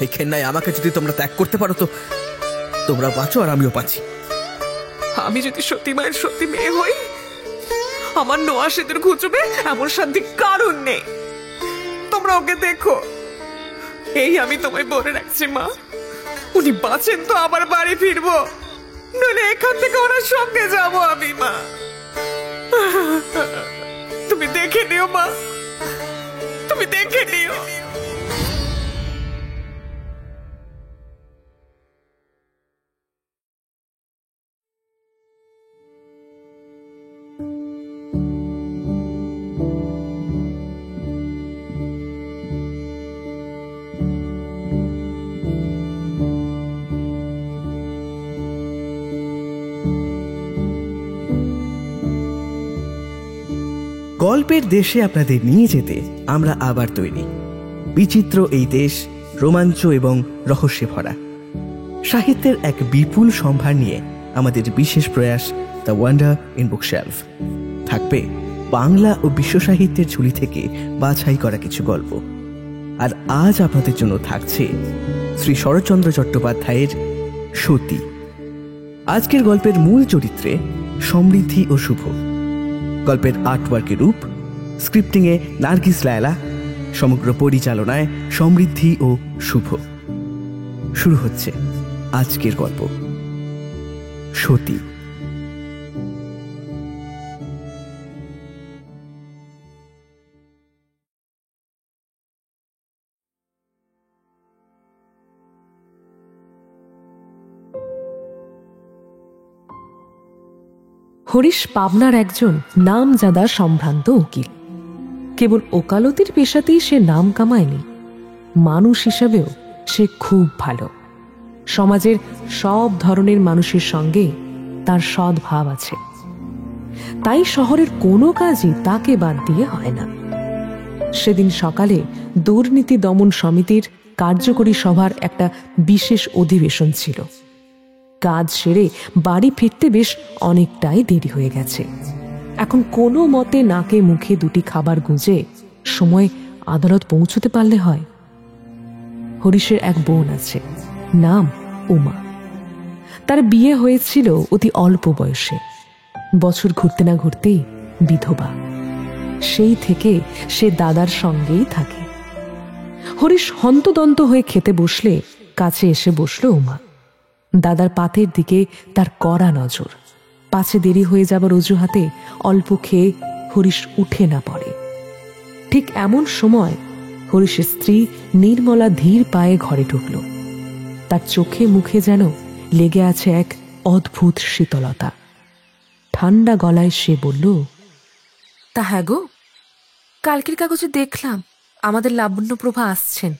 এই খেন্নায় আমাকে যদি তোমরা ত্যাগ করতে পারো তো তোমরা বাঁচো আর আমিও বাঁচি। আমি যদি সতী মায়ের সতী মেয়ে হই, আমার নোয়া সেতুর ঘুচবে এমন শান্তি কারণ নেই। তোমরা ওকে দেখো, এই আমি তোমায় বলে রাখছি মা, উনি বাঁচেন তো আবার বাড়ি ফিরবো, নইলে এখান থেকে ওনার সঙ্গে যাবো আমি। মা তুমি দেখে নিও মা, তুমি দেখে নিও। গল্পের দেশে আপনাদের নিয়ে যেতে আমরা আবার তৈরি। বিচিত্র এই দেশ রোমাঞ্চ এবং রহস্যে ভরা। সাহিত্যের এক বিপুল সম্ভার নিয়ে আমাদের বিশেষ প্রয়াস দ্য ওয়ান্ডার ইন বুকশেলফ। থাকবে বাংলা ও বিশ্ব সাহিত্যের ঝুলি থেকে বাছাই করা কিছু গল্প। আর আজ আপনাদের জন্য থাকছে শ্রী শরৎচন্দ্র চট্টোপাধ্যায়ের সতী। আজকের গল্পের মূল চরিত্রে সমৃদ্ধি ও শুভ। গল্পের আর্টওয়ার্কের রূপ, স্ক্রিপ্টিংয়ে নার্গিস লায়লা, সমগ্র পরিচালনায় সমৃদ্ধি ও শুভ। শুরু হচ্ছে আজকের গল্প সতী। হরিশ পাবনার একজন নামজাদা সম্ভ্রান্ত উকিল। কেবল ওকালতির পেশাতেই সে নাম কামায়নি, মানুষ হিসাবেও সে খুব ভালো। সমাজের সব ধরনের মানুষের সঙ্গে তার সদ্ভাব আছে, তাই শহরের কোনো কাজই তাকে বাদ দিয়ে হয় না। সেদিন সকালে দুর্নীতি দমন সমিতির কার্যকরী সভার একটা বিশেষ অধিবেশন ছিল। কাজ সেরে বাড়ি ফিরতে বেশ অনেকটাই দেরি হয়ে গেছে। এখন কোনো মতে নাকে মুখে দুটি খাবার গুঁজে সময় আদালত পৌঁছতে পারলে হয়। হরিশের এক বোন আছে, নাম উমা। তার বিয়ে হয়েছিল অতি অল্প বয়সে, বছর ঘুরতে না ঘুরতেই বিধবা। সেই থেকে সে দাদার সঙ্গেই থাকে। হরিশ হন্তদন্ত হয়ে খেতে বসলে কাছে এসে বসল উমা। দাদার পাতের দিকে তার কড়া নজর। পাছে দেরি হয়ে যাবার অজুহাতে অল্প খেয়ে হরিশ উঠে না পড়ে। ঠিক এমন সময় হরিশের স্ত্রী নির্মলা ধীর পায়ে ঘরে ঢুকল। তার চোখে মুখে যেন লেগে আছে এক অদ্ভুত শীতলতা। ঠান্ডা গলায় সে বলল, তা হ্যাঁ গো, কালকের কাগজে দেখলাম আমাদের লাবণ্যপ্রভা আসছেন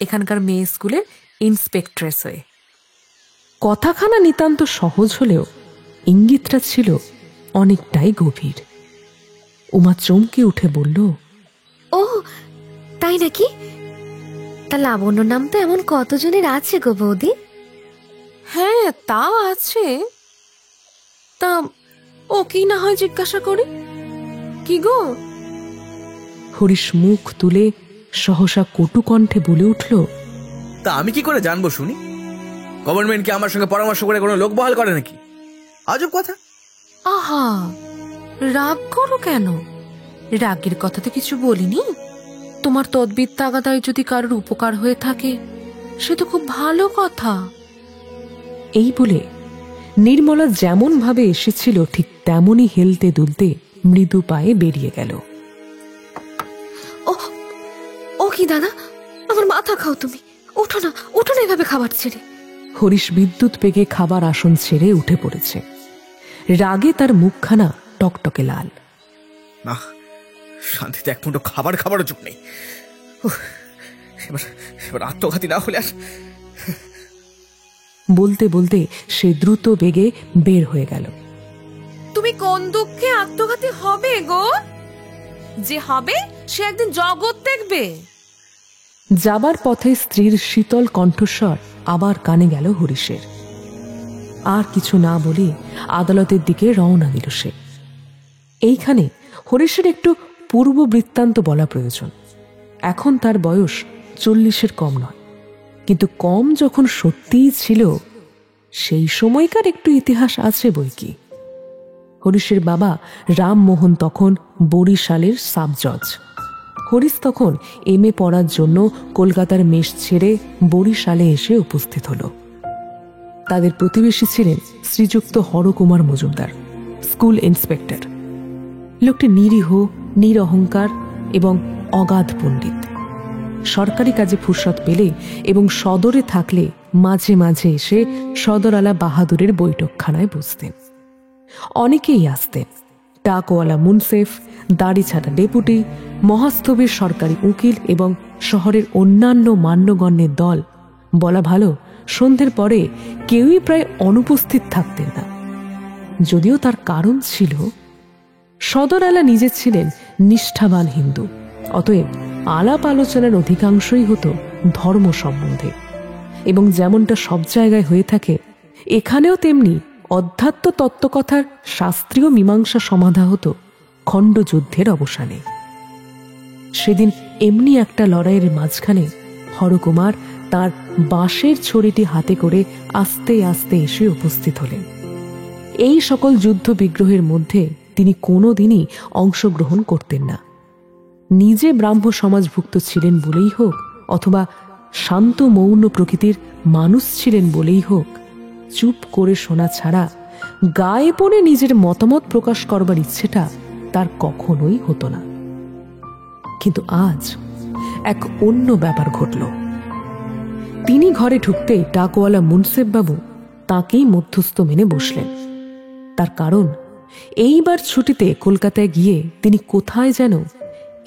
এখানকার মেয়ে স্কুলের ইন্সপেক্ট্রেস হয়ে। কথাখানা নিতান্ত সহজ হলেও ইঙ্গিতটা ছিল অনেকটাই গভীর। উমা চমকে উঠে বলল, ও তাই নাকি? তা লাবণ্য নাম তো এমন কতজনের আছে গো বৌদি? হ্যাঁ তা আছে, তা ও কি না হয় জিজ্ঞাসা করি। কি গো? হরিশ মুখ তুলে সহসা কটু কণ্ঠে বলে উঠল, তা আমি কি করে জানবো শুনি? গভর্নমেন্ট কি আমার সঙ্গে পরামর্শ করে কোনো লোক বহাল করে নাকি? আজব কথা। আহা, রাগ করো কেন? রাগের কথা তো কিছু বলিনি। তোমার তদবির তাগাদায় যদি কারোর উপকার হয়ে থাকে সে তো খুব ভালো কথা। এই বলে নির্মলা যেমন ভাবে এসেছিল ঠিক তেমনই হেলতে দুলতে মৃদু পায়ে বেরিয়ে গেল। ও ও কি দাদা, আমার মাথা খাও তুমি। উঠো না, উঠো না এভাবে খাবার ছেড়ে। হরিশ বিদ্যুৎ বেগে খাবার আসন ছেড়ে উঠে পড়েছে। রাগে তার মুখখানা টকটকে লাল। না, শান্তিতে এক মুঠো খাবারও চোখ নেই। এবার আত্মঘাতী না হলে আর। বলতে বলতে সে দ্রুত বেগে বের হয়ে গেল। তুমি কোন দুঃখে আত্মঘাতী হবে গো? যে হবে সে একদিন জগৎ দেখবে। যাবার পথে স্ত্রীর শীতল কণ্ঠস্বর আবার কানে গেল হরিশের। আর কিছু না বলে আদালতের দিকে রওনা দিল সে। এইখানে হরিশের একটু পূর্ব বৃত্তান্ত বলা প্রয়োজন। এখন তার বয়স 40-এর কম নয়, কিন্তু কম যখন সত্যিই ছিল, সেই সময়কার একটু ইতিহাস আছে বই কি। হরিশের বাবা রামমোহন তখন বরিশালের সাব জজ। হরিশ তখন এমএ পড়ার জন্য কলকাতার মেস ছেড়ে বরিশালে এসে উপস্থিত হল। তাদের প্রতিবেশী ছিলেন শ্রীযুক্ত হরকুমার মজুমদার, স্কুল ইন্সপেক্টর। লোকটি নিরীহ, নিরহংকার এবং অগাধ পণ্ডিত। সরকারি কাজে ফুরসত পেলে এবং সদরে থাকলে মাঝে মাঝে এসে সদর আলা বাহাদুরের বৈঠকখানায় বসতেন। অনেকেই আসতেন, ডাকওয়ালা মুনসেফ, দাড়ি ছাড়া ডেপুটি, মহাস্তবের সরকারি উকিল এবং শহরের অন্যান্য মান্যগণ্যের দল। বলা ভালো, সন্ধ্যের পরে কেউই প্রায় অনুপস্থিত থাকতেন না। যদিও তার কারণ ছিল, সদর আলা নিজে ছিলেন নিষ্ঠাবান হিন্দু, অতএব আলাপ আলোচনার অধিকাংশই হতো ধর্ম সম্বন্ধে। এবং যেমনটা সব জায়গায় হয়ে থাকে, এখানেও তেমনি অধ্যাত্ম তত্ত্বকথার শাস্ত্রীয় মীমাংসা সমাধা হতো খণ্ডযুদ্ধের অবসানে। সেদিন এমনি একটা লড়াইয়ের মাঝখানে হরকুমার তার বাঁশের ছড়িটি হাতে করে আস্তে আস্তে এসে উপস্থিত হলেন। এই সকল যুদ্ধ বিগ্রহের মধ্যে তিনি কোনোদিনই অংশগ্রহণ করতেন না। নিজে ব্রাহ্ম সমাজভুক্ত ছিলেন বলেই হোক, অথবা শান্ত মৌন প্রকৃতির মানুষ ছিলেন বলেই হোক, চুপ করে শোনা ছাড়া গায়ে পড়ে নিজের মতামত প্রকাশ করবার ইচ্ছেটা তার কখনোই হতো না। কিন্তু আজ এক অন্য ব্যাপার ঘটল। তিনি ঘরে ঢুকতেই ডাকওয়ালা মুনসেফ বাবু তাঁকেই মধ্যস্থ মেনে বসলেন। তার কারণ, এইবার ছুটিতে কলকাতায় গিয়ে তিনি কোথায় যেন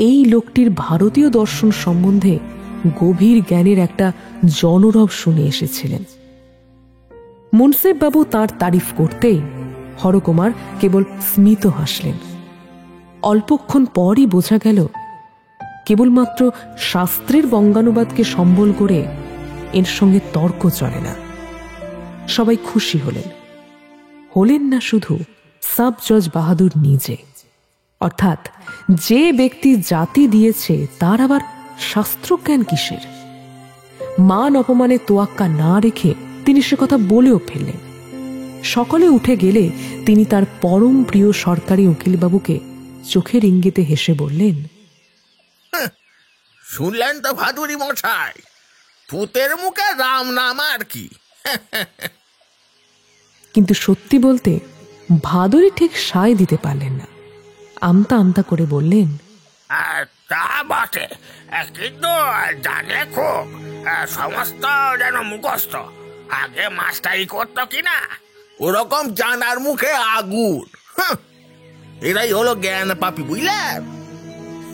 এই লোকটির ভারতীয় দর্শন সম্বন্ধে গভীর জ্ঞানের একটা জনরব শুনে এসেছিলেন। মুনসেফ বাবু তাঁর তারিফ করতেই হরকুমার কেবল স্মিত হাসলেন। অল্পক্ষণ পরই বোঝা গেল, কেবলমাত্র শাস্ত্রের বঙ্গানুবাদকে সম্বল করে এর সঙ্গে তর্ক চলে না। সবাই খুশি হলেন। হলেন না শুধু সাব জজ বাহাদুর নিজে, অর্থাৎ যে ব্যক্তি জাতি দিয়েছে তার আবার শাস্ত্রজ্ঞান কিসের। মান অপমানে তোয়াক্কা না রেখে তিনি সে কথা বলেও ফেললেন। সকলে উঠে গেলে তিনি তার পরম প্রিয় সরকারি উকিলবাবুকে চোখের ইঙ্গিতে হেসে বললেন, শুনলেন তো ভাদুরী মশাই, ভূতের মুখে রাম নাম আর কি। কিন্তু সত্যি বলতে ভাদুরী ঠিক সায় দিতে পারলেন না। আমতা আমতা করে বললেন, তা বটে, কিন্তু জানে খুব সমস্ত যেন মুখস্থ। আগে মাস্টারি করতো কিনা, ওরকম জানার মুখে আগুন। এরাই হলো জ্ঞান পাপি, বুঝলেন?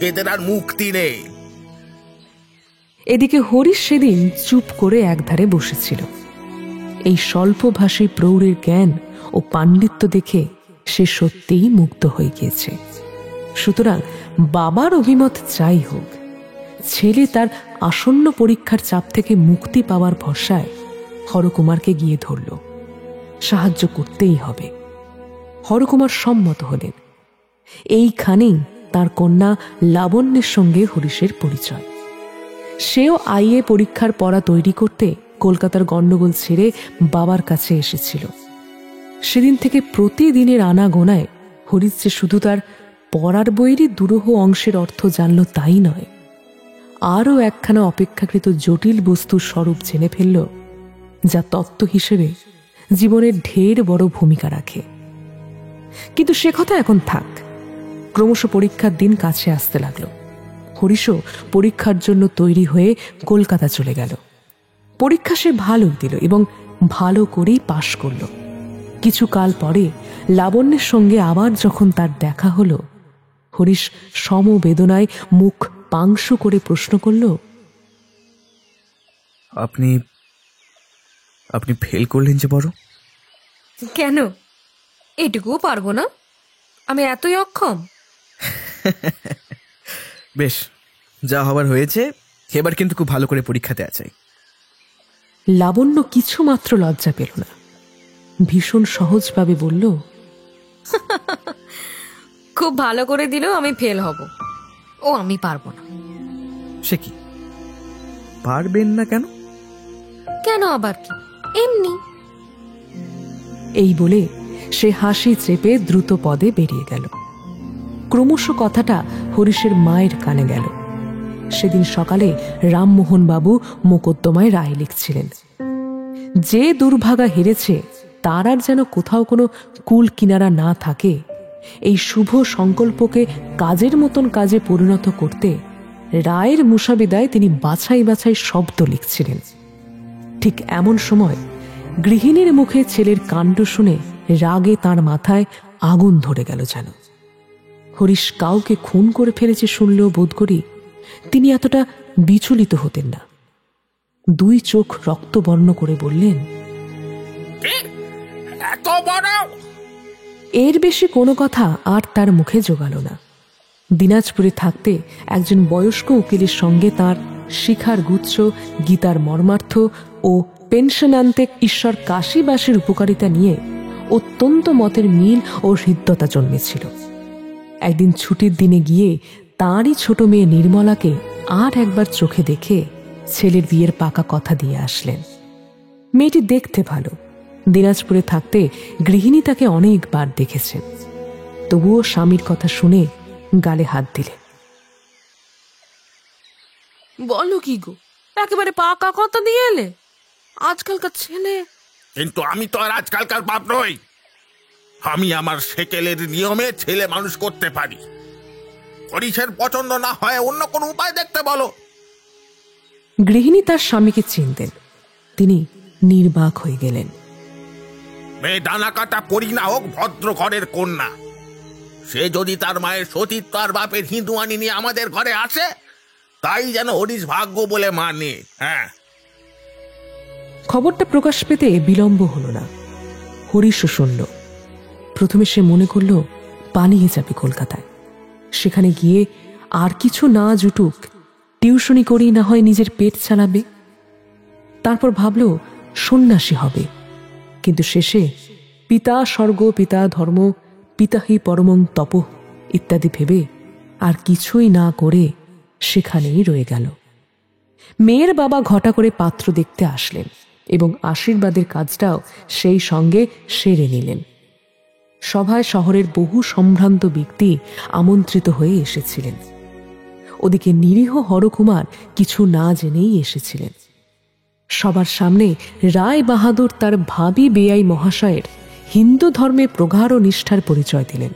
এদের আর মুক্তি নেই। এদিকে হরিশ সেদিন চুপ করে একধারে বসেছিল। এই স্বল্পভাষী প্রৌঢ়ের জ্ঞান ও পাণ্ডিত্য দেখে সে সত্যিই মুগ্ধ হয়ে গিয়েছে। সুতরাং বাবার অভিমত যাই হোক, ছেলে তার আসন্ন পরীক্ষার চাপ থেকে মুক্তি পাওয়ার ভরসায় হরকুমারকে গিয়ে ধরল। সাহায্য করতেই হবে। হরকুমার সম্মত হলেন। এইখানেই তার কন্যা লাবণ্যের সঙ্গে হরিশের পরিচয়। সেও আইএ পরীক্ষার পড়া তৈরি করতে কলকাতার গণ্ডগোল ছেড়ে বাবার কাছে এসেছিল। সেদিন থেকে প্রতিদিনের আনাগোনায় হরিশ যে শুধু তার পড়ার বইয়েরই দুরূহ অংশের অর্থ জানল তাই নয়, আরও একখানা অপেক্ষাকৃত জটিল বস্তুর স্বরূপ জেনে ফেলল, যা তত্ত্ব হিসেবে জীবনের ঢের বড় ভূমিকা রাখে। কিন্তু সে কথা এখন থাক। ক্রমশ পরীক্ষার দিন কাছে আসতে লাগলো। হরিশও পরীক্ষার জন্য তৈরি হয়ে কলকাতা চলে গেল। পরীক্ষা সে ভালোই দিল এবং ভালো করেই পাশ করল। কিছু কাল পরে লাবণ্যের সঙ্গে আবার যখন তার দেখা হলো, হরিশ সমবেদনায় মুখ পাংশু করে প্রশ্ন করল, আপনি আপনি ফেল করলেন যে বড়? কেন? এটুকুও পারবো না? আমি এতই অক্ষম? বেশ, যা হবার হয়েছে, এবার কিন্তু খুব ভালো করে পরীক্ষা দেওয়া চাই। লাবণ্য কিছু মাত্র লজ্জা পেল না। ভীষণ সহজভাবে বলল, খুব ভালো করে দিলেও আমি ফেল হব। ও আমি পারবো না। সে কি, পারবেন না কেন? কেন আবার কি, এমনি। এই বলে সে হাসি চেপে দ্রুত পদে বেরিয়ে গেল। ক্রমশ কথাটা হরিশের মায়ের কানে গেল। সেদিন সকালে রামমোহন বাবু মোকদ্দমায় রায় লিখছিলেন। যে দুর্ভাগা হেরেছে তার আর যেন কোথাও কোনো কুল কিনারা না থাকে, এই শুভ সংকল্পকে কাজের মতন কাজে পরিণত করতে রায়ের মুসাবিদায় তিনি বাছাই বাছাই শব্দ লিখছিলেন। ঠিক এমন সময় গৃহিণীর মুখে ছেলের কাণ্ড শুনে রাগে তার মাথায় আগুন ধরে গেল যেন। হরিশ কাউকে খুন করে ফেলেছে শুনলেও বোধ করি তিনি এতটা বিচলিত হতেন না। দুই চোখ রক্তবর্ণ করে বললেন, এত বড়! এর বেশি কোনো কথা আর তার মুখে জোগাল না। দিনাজপুরে থাকতে একজন বয়স্ক উকিলের সঙ্গে তার শিখার গুচ্ছ, গীতার মর্মার্থ ও পেনশন আনতে ঈশ্বর কাশীবাসের উপকারিতা নিয়ে অত্যন্ত মতের মিল ও হৃদ্যতা জন্মেছিল। একদিন ছুটির দিনে গিয়ে তাঁরই ছোট মেয়ে নির্মলাকে আর একবার চোখে দেখে ছেলের বিয়ের পাকা কথা দিয়ে আসলেন। মেয়েটি দেখতে ভালো, দিনাজপুরে থাকতে গৃহিণী তাকে অনেকবার দেখেছেন। তবুও স্বামীর কথা শুনে গালে হাত দিলেন। বলো কি গো, একেবারে পাকা কথা দিয়ে এলে? আজকালকার ছেলে। কিন্তু আমি তো আর আজকালকার বাপ নই। আমি আমার সেকেলের নিয়মে ছেলে মানুষ করতে পারি। হরিশের পছন্দ না হয় অন্য কোনো উপায় দেখতে বলো। গৃহিণী তার স্বামীকে চিনতেন। তিনি নির্বাক হয়ে গেলেন। মেয়ে ডানা কাটা পরি না হোক ভদ্র ঘরের কন্যা, সে যদি তার মায়ের সতীত্ব আর বাপের হিন্দুয়ানি নিয়ে আমাদের ঘরে আসে, তাই যেন হরিশ ভাগ্য বলে মানে। হ্যাঁ, খবরটা প্রকাশ পেতে বিলম্ব হলো না। হরিশও শুনল। প্রথমে সে মনে করল পালিয়ে যাবে কলকাতায়। সেখানে গিয়ে আর কিছু না জুটুক, টিউশনি করেই না হয় নিজের পেট চালাবে। তারপর ভাবল সন্ন্যাসী হবে। কিন্তু শেষে পিতা স্বর্গ, পিতা ধর্ম, পিতা হি পরমং তপ ইত্যাদি ভেবে আর কিছুই না করে সেখানেই রয়ে গেল। মেয়ের বাবা ঘটা করে পাত্র দেখতে আসলেন এবং আশীর্বাদের কাজটাও সেই সঙ্গে সেরে নিলেন। সভায় শহরের বহু সম্ভ্রান্ত ব্যক্তি আমন্ত্রিত হয়ে এসেছিলেন। ওদিকে নিরীহ হরকুমার কিছু না জেনেই এসেছিলেন। সবার সামনে রায় বাহাদুর তার ভাবি বেয়াই মহাশয়ের হিন্দু ধর্মে প্রগাঢ় নিষ্ঠার পরিচয় দিলেন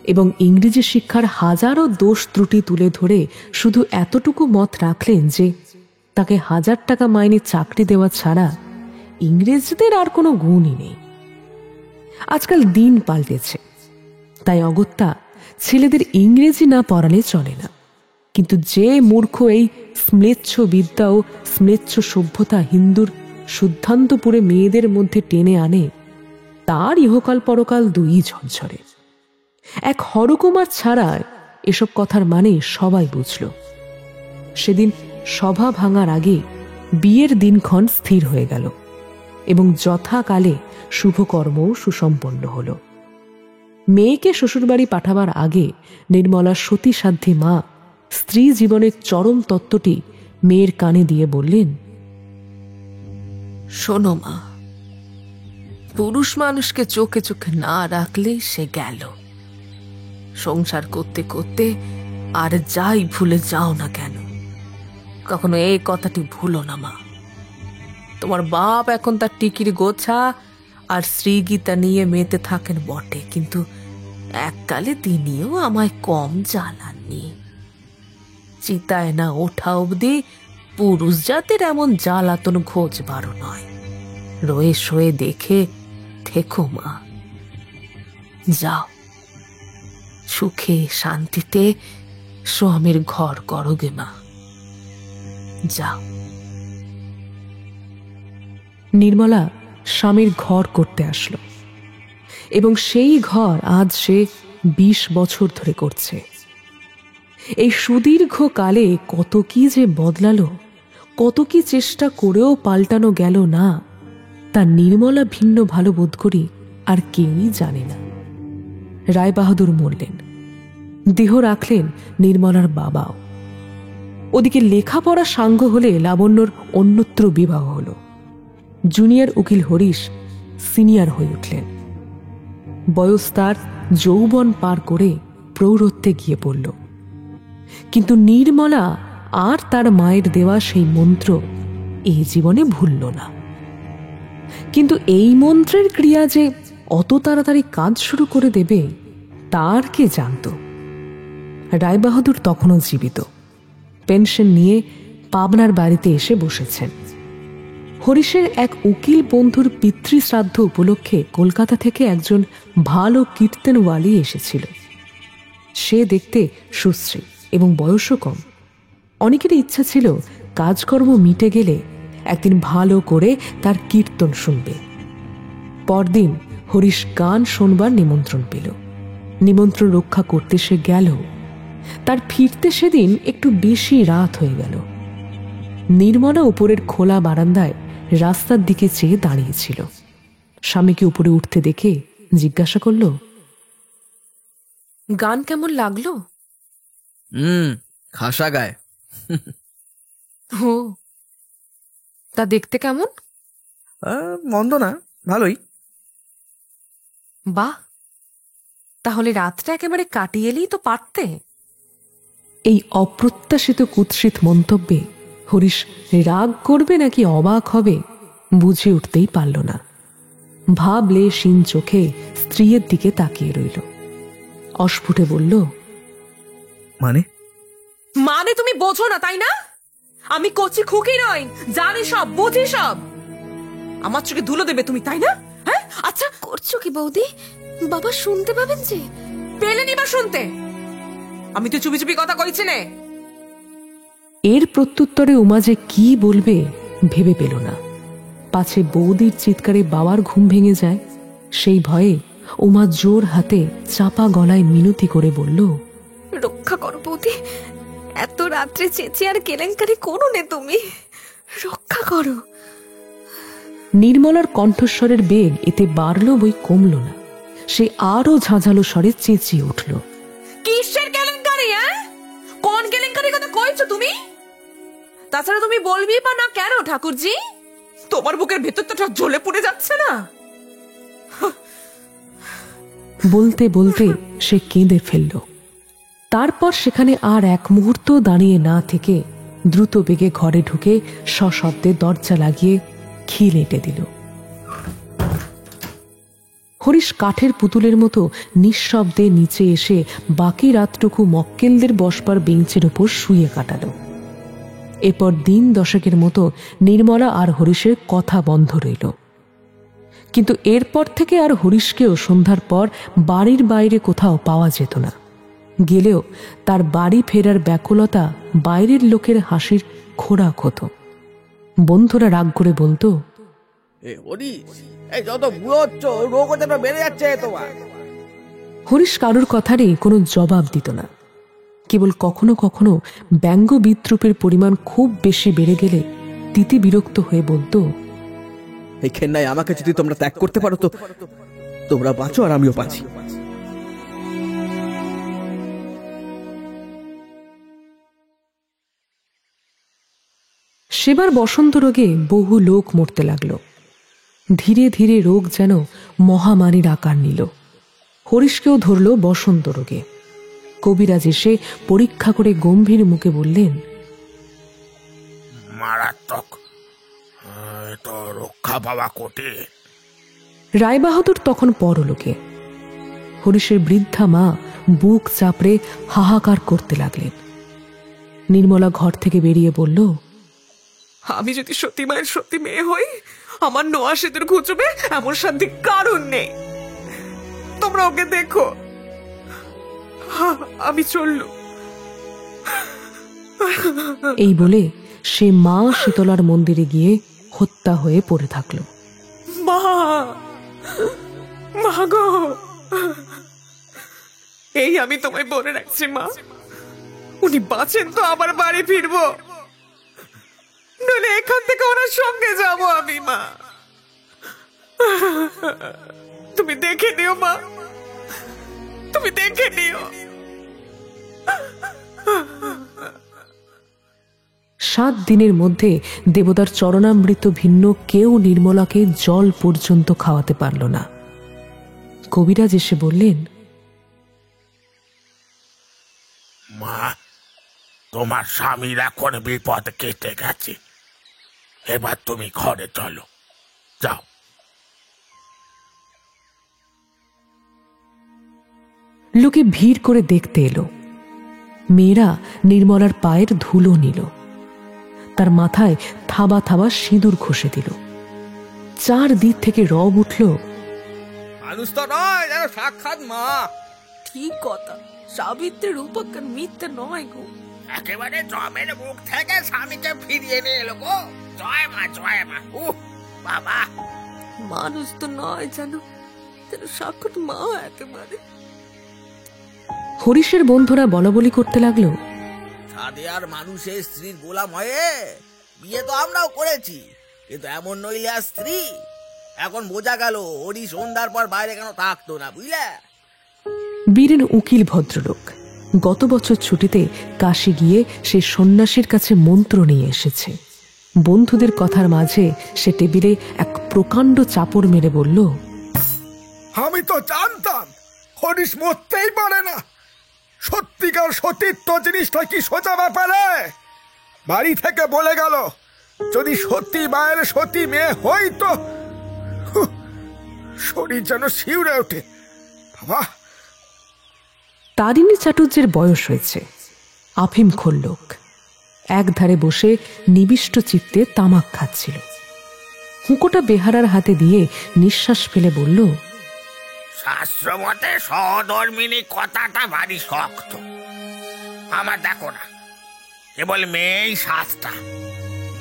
এবং ইংরেজি শিক্ষার হাজারো দোষ ত্রুটি তুলে ধরে শুধু এতটুকু মত রাখলেন যে তাকে 1000 টাকা মাইনে চাকরি দেওয়া ছাড়া ইংরেজদের আর কোনো গুণই নেই। আজকাল দিন পাল্টেছে, তাই অগত্যা ছেলেদের ইংরেজি না পড়ালে চলে না। কিন্তু যে মূর্খ এই স্ম্লেচ্ছ বিদ্যা ও স্ম্লেচ্ছ সভ্যতা হিন্দুর শুদ্ধান্তপুরে মেয়েদের মধ্যে টেনে আনে, তার ইহকাল পরকাল দুই ঝরঝরে। এক হরকুমার ছাড়া এসব কথার মানে সবাই বুঝল। সেদিন সভা ভাঙার আগে বিয়ের দিনক্ষণ স্থির হয়ে গেল এবং যথাকালে শুভকর্মও সুসম্পন্ন হল। মেয়েকে শ্বশুরবাড়ি পাঠাবার আগে নির্মলার সতীসাধ্যী মা স্ত্রী জীবনের চরম তত্ত্বটি মেয়ের কানে দিয়ে বললেন, শোনো মা, পুরুষ মানুষকে চোখে চোখে না রাখলেই সে গেল। সংসার করতে করতে আর যাই ভুলে যাও না কেন, কখনো এই কথাটি ভুলো না মা। তোমার বাপ এখন তার টিকির গোছা আর শ্রীগীতা নিয়ে মেতে থাকেন বটে, কিন্তু এককালে তিনিও আমায় কম জ্বালাননি। চিতায় না ওঠা অবধি পুরুষ জাতির এমন জ্বালাতন ঘোচবারও নয়। রয়ে শোয়ে দেখে থেকো মা। যাও, সুখে শান্তিতে স্বামীর ঘর করোগে মা, যাও। নির্মলা স্বামীর ঘর করতে আসলো এবং সেই ঘর আজ সে 20 বছর ধরে করছে। এই সুদীর্ঘ কালে কত কি যে বদলালো, কত কি চেষ্টা করেও পাল্টানো গেল না, তা নির্মলা ভিন্ন ভালো বোধ করি আর কেউই জানে না। রায় বাহাদুর মরলেন, দেহ রাখলেন নির্মলার বাবাও। ওদিকে লেখাপড়া সাঙ্গ হলে লাবণ্যর অন্যত্র বিবাহ হলো। জুনিয়র উকিল হরিশ সিনিয়র হয়ে উঠলেন। বয়স তার যৌবন পার করে প্রৌঢ়ত্বে গিয়ে পড়ল, কিন্তু নির্মলা আর তার মায়ের দেওয়া সেই মন্ত্র এই জীবনে ভুলল না। কিন্তু এই মন্ত্রের ক্রিয়া যে অত তাড়াতাড়ি কাজ শুরু করে দেবে তার কে জানত। রায়বাহাদুর তখনও জীবিত, পেনশন নিয়ে পাবনার বাড়িতে এসে বসেছেন। হরিশের এক উকিল বন্ধুর পিতৃশ্রাদ্ধ উপলক্ষে কলকাতা থেকে একজন ভালো কীর্তনওয়ালি এসেছিল। সে দেখতে সুশ্রী এবং বয়সও কম। অনেকেরই ইচ্ছা ছিল কাজকর্ম মিটে গেলে একদিন ভালো করে তার কীর্তন শুনবে। পরদিন হরিশ গান শোনবার নিমন্ত্রণ পেল। নিমন্ত্রণ রক্ষা করতে সে গেল। তার ফিরতে সেদিন একটু বেশি রাত হয়ে গেল। নির্মলা উপরের খোলা বারান্দায় রাস্তার দিকে চেয়ে দাঁড়িয়েছিল। স্বামীকে উপরে উঠতে দেখে জিজ্ঞাসা করল, গান কেমন লাগলো? খাসা গায়। ও, তা দেখতে কেমন? মন্দ না, ভালোই। বাহ, তাহলে রাতটা একেবারে কাটিয়ে এলেই তো পারতে। এই অপ্রত্যাশিত কুৎসিত মন্তব্যে হরিশ রাগ করবে নাকি অবাক হবে বুঝে উঠতেই পারল না। ভাবলে শিন চোখে স্ত্রীর দিকে তাকিয়ে রইল। অস্ফুটে বলল, মানে তুমি বোঝো না তাই না? আমি কচি খুকি নই, জানি সব, বুঝি সব। আমার চোখে ধুলো দেবে তুমি তাই না? হ্যাঁ, আচ্ছা করছো কি বৌদি? বাবা শুনতে পাবেন যে। পেলেনি বা শুনতে? আমি তো চুপি চুপি কথা কইছি নে। এর প্রত্যুত্তরে উমা যে কি বলবে ভেবে পেল না। পাছে বৌদির চিৎকারে বাবার ঘুম ভেঙে যায়, সেই ভয়ে উমা জোর হাতে চাপা গলায় মিনতি করে বলল, রক্ষা করো বৌদি, এত রাত্রে চেঁচিয়ে আর কেলেঙ্কারি করো নে তুমি, রক্ষা করো। নির্মলার কণ্ঠস্বরের বেগ এতে বাড়ল বই কমল না। সে আরো ঝাঁঝালো স্বরে চেঁচিয়ে উঠল, কিসের কেলেঙ্কারি? কোন কেলেঙ্কারির কথা কইছো তুমি? তাছাড়া তুমি বলবি বা না কেন ঠাকুরজি? তোমার বুকের ভেতরটা জ্বলে পুড়ে যাচ্ছে না? বলতে বলতে সে কেঁদে ফেলল। তারপর সেখানে আর এক মুহূর্ত দাঁড়িয়ে না থেকে দ্রুত বেগে ঘরে ঢুকে সশব্দে দরজা লাগিয়ে খিল এঁটে দিল। হরিশ কাঠের পুতুলের মতো নিঃশব্দে নিচে এসে বাকি রাতটুকু মক্কেলদের বসবার বেঞ্চের ওপর শুয়ে কাটাল। এরপর দিন দশেকের মতো নির্মলা আর হরিশের কথা বন্ধ রইল। কিন্তু এরপর থেকে আর হরিশকেও সন্ধ্যার পর বাড়ির বাইরে কোথাও পাওয়া যেত না। গেলেও তার বাড়ি ফেরার ব্যাকুলতা বাইরের লোকের হাসির খোরাক হতো। বন্ধুরা রাগ করে বলতো, হরিশ কারুর কথারই কোনো জবাব দিত না। কেবল কখনো কখনো ব্যঙ্গ বিদ্রুপের পরিমাণ খুব বেশি বেড়ে গেলে তিতি বিরক্ত হয়ে বলতো, এই খেন্নায় আমাকে যদি তোমরা ত্যাগ করতে পারো তো তোমরা বাঁচো আর আমিও বাঁচি। সেবার বসন্ত রোগে বহু লোক মরতে লাগলো। ধীরে ধীরে রোগ যেন মহামারীর আকার নিল। হরিশকেও ধরল বসন্ত রোগে। কবিরাজ এসে পরীক্ষা করে গম্ভীর মুখে বললেন, মারাত্মক, তো রক্ষা পাওয়া কঠিন। রায়বাহাদুর তখন পরলোকে। হরিশের বৃদ্ধা মা বুক চাপড়ে হাহাকার করতে লাগলেন। নির্মলা ঘর থেকে বেরিয়ে বলল, আমি যদি সত্যি মায়ের সত্যি মেয়ে হই, আমার নোয়া সেতুর ঘুচবে এমন শান্তি কারণ নেই। তোমরা ওকে দেখো। আমি চললু। এই বলে সে মা শীতলার মন্দিরে গিয়ে হত্যা হয়ে পড়ে থাকল। মা, মা গো, এই আমি তোমায় বলে রাখছি মা, উনি বাঁচেন তো আবার বাড়ি ফিরবো, নইলে এখান থেকে ওনার সঙ্গে যাবো আমি। মা, তুমি দেখে নিও মা, তুমি দেখে নিও। 7 দিনের মধ্যে দেবতার চরণামৃত ভিন্ন কেউ নির্মলাকে জল পর্যন্ত খাওয়াতে পারল না। কবিরাজ এসে বললেন, মা, তোমার স্বামীর এখন বিপদ কেটে গেছে, এবার তুমি ঘরে চলো, যাও। লোকে ভিড় করে দেখতে এলো। মেয়েরা নির্মলার পায়ের ধুলো নিল, তার মাথায় থাবা থাবা সিঁদুর ঘষে দিল। 4 দিক থেকে রব উঠল, মানুষ তো নয়, যেন সাক্ষাৎ মা। ঠিক কথা, সাবিত্রীর উপকার মিথ্যে নয় গো। একেবারে জমের মুখ থেকে স্বামীকে ফিরিয়ে নিয়ে এলো গো। জয় মা, জয় মা। বাবা, মানুষ তো নয় যেন সাক্ষাৎ মা একেবারে। হরিশের বন্ধুরা বলাবলি করতে লাগলো, সাদে আর মানুষের স্ত্রীর গোলাম হয়ে বিয়ে তো আমরাও করেছি, কিন্তু এমন নইলে আর স্ত্রী। এখন বোঝা গেল হরি সন্ধ্যার পর বাইরে কেন থাকতো না, বুঝলে? বীরেন উকিল ভদ্রলোক। গত বছর ছুটিতে কাশী গিয়ে সে সন্ন্যাসীর কাছে মন্ত্র নিয়ে এসেছে। বন্ধুদের কথার মাঝে সে টেবিলে এক প্রকাণ্ড চাপড় মেরে বলল, আমি তো জানতাম হরিশ মরতেই পারে না। সত্যিকার সতীত্ব জিনিসটা কি সোজা ব্যাপারে? বাড়ি থেকে বলে গেল যদি সত্যি মায়ের সতী মেয়ে হই তো শরীর যেন শিউরে ওঠে। বাবা, তারিণী চাটুর্যের বয়স হয়েছে, আফিমখোর লোক। একধারে বসে নিবিষ্ট চিত্তে তামাক খাচ্ছিল। হুঁকোটা বেহারার হাতে দিয়ে নিঃশ্বাস ফেলে বলল, শাস্ত্র মতে সহধর্মিনী কথাটা ভারী শক্ত। আমার দেখো না, কেবল মেয়েই শাস্তা,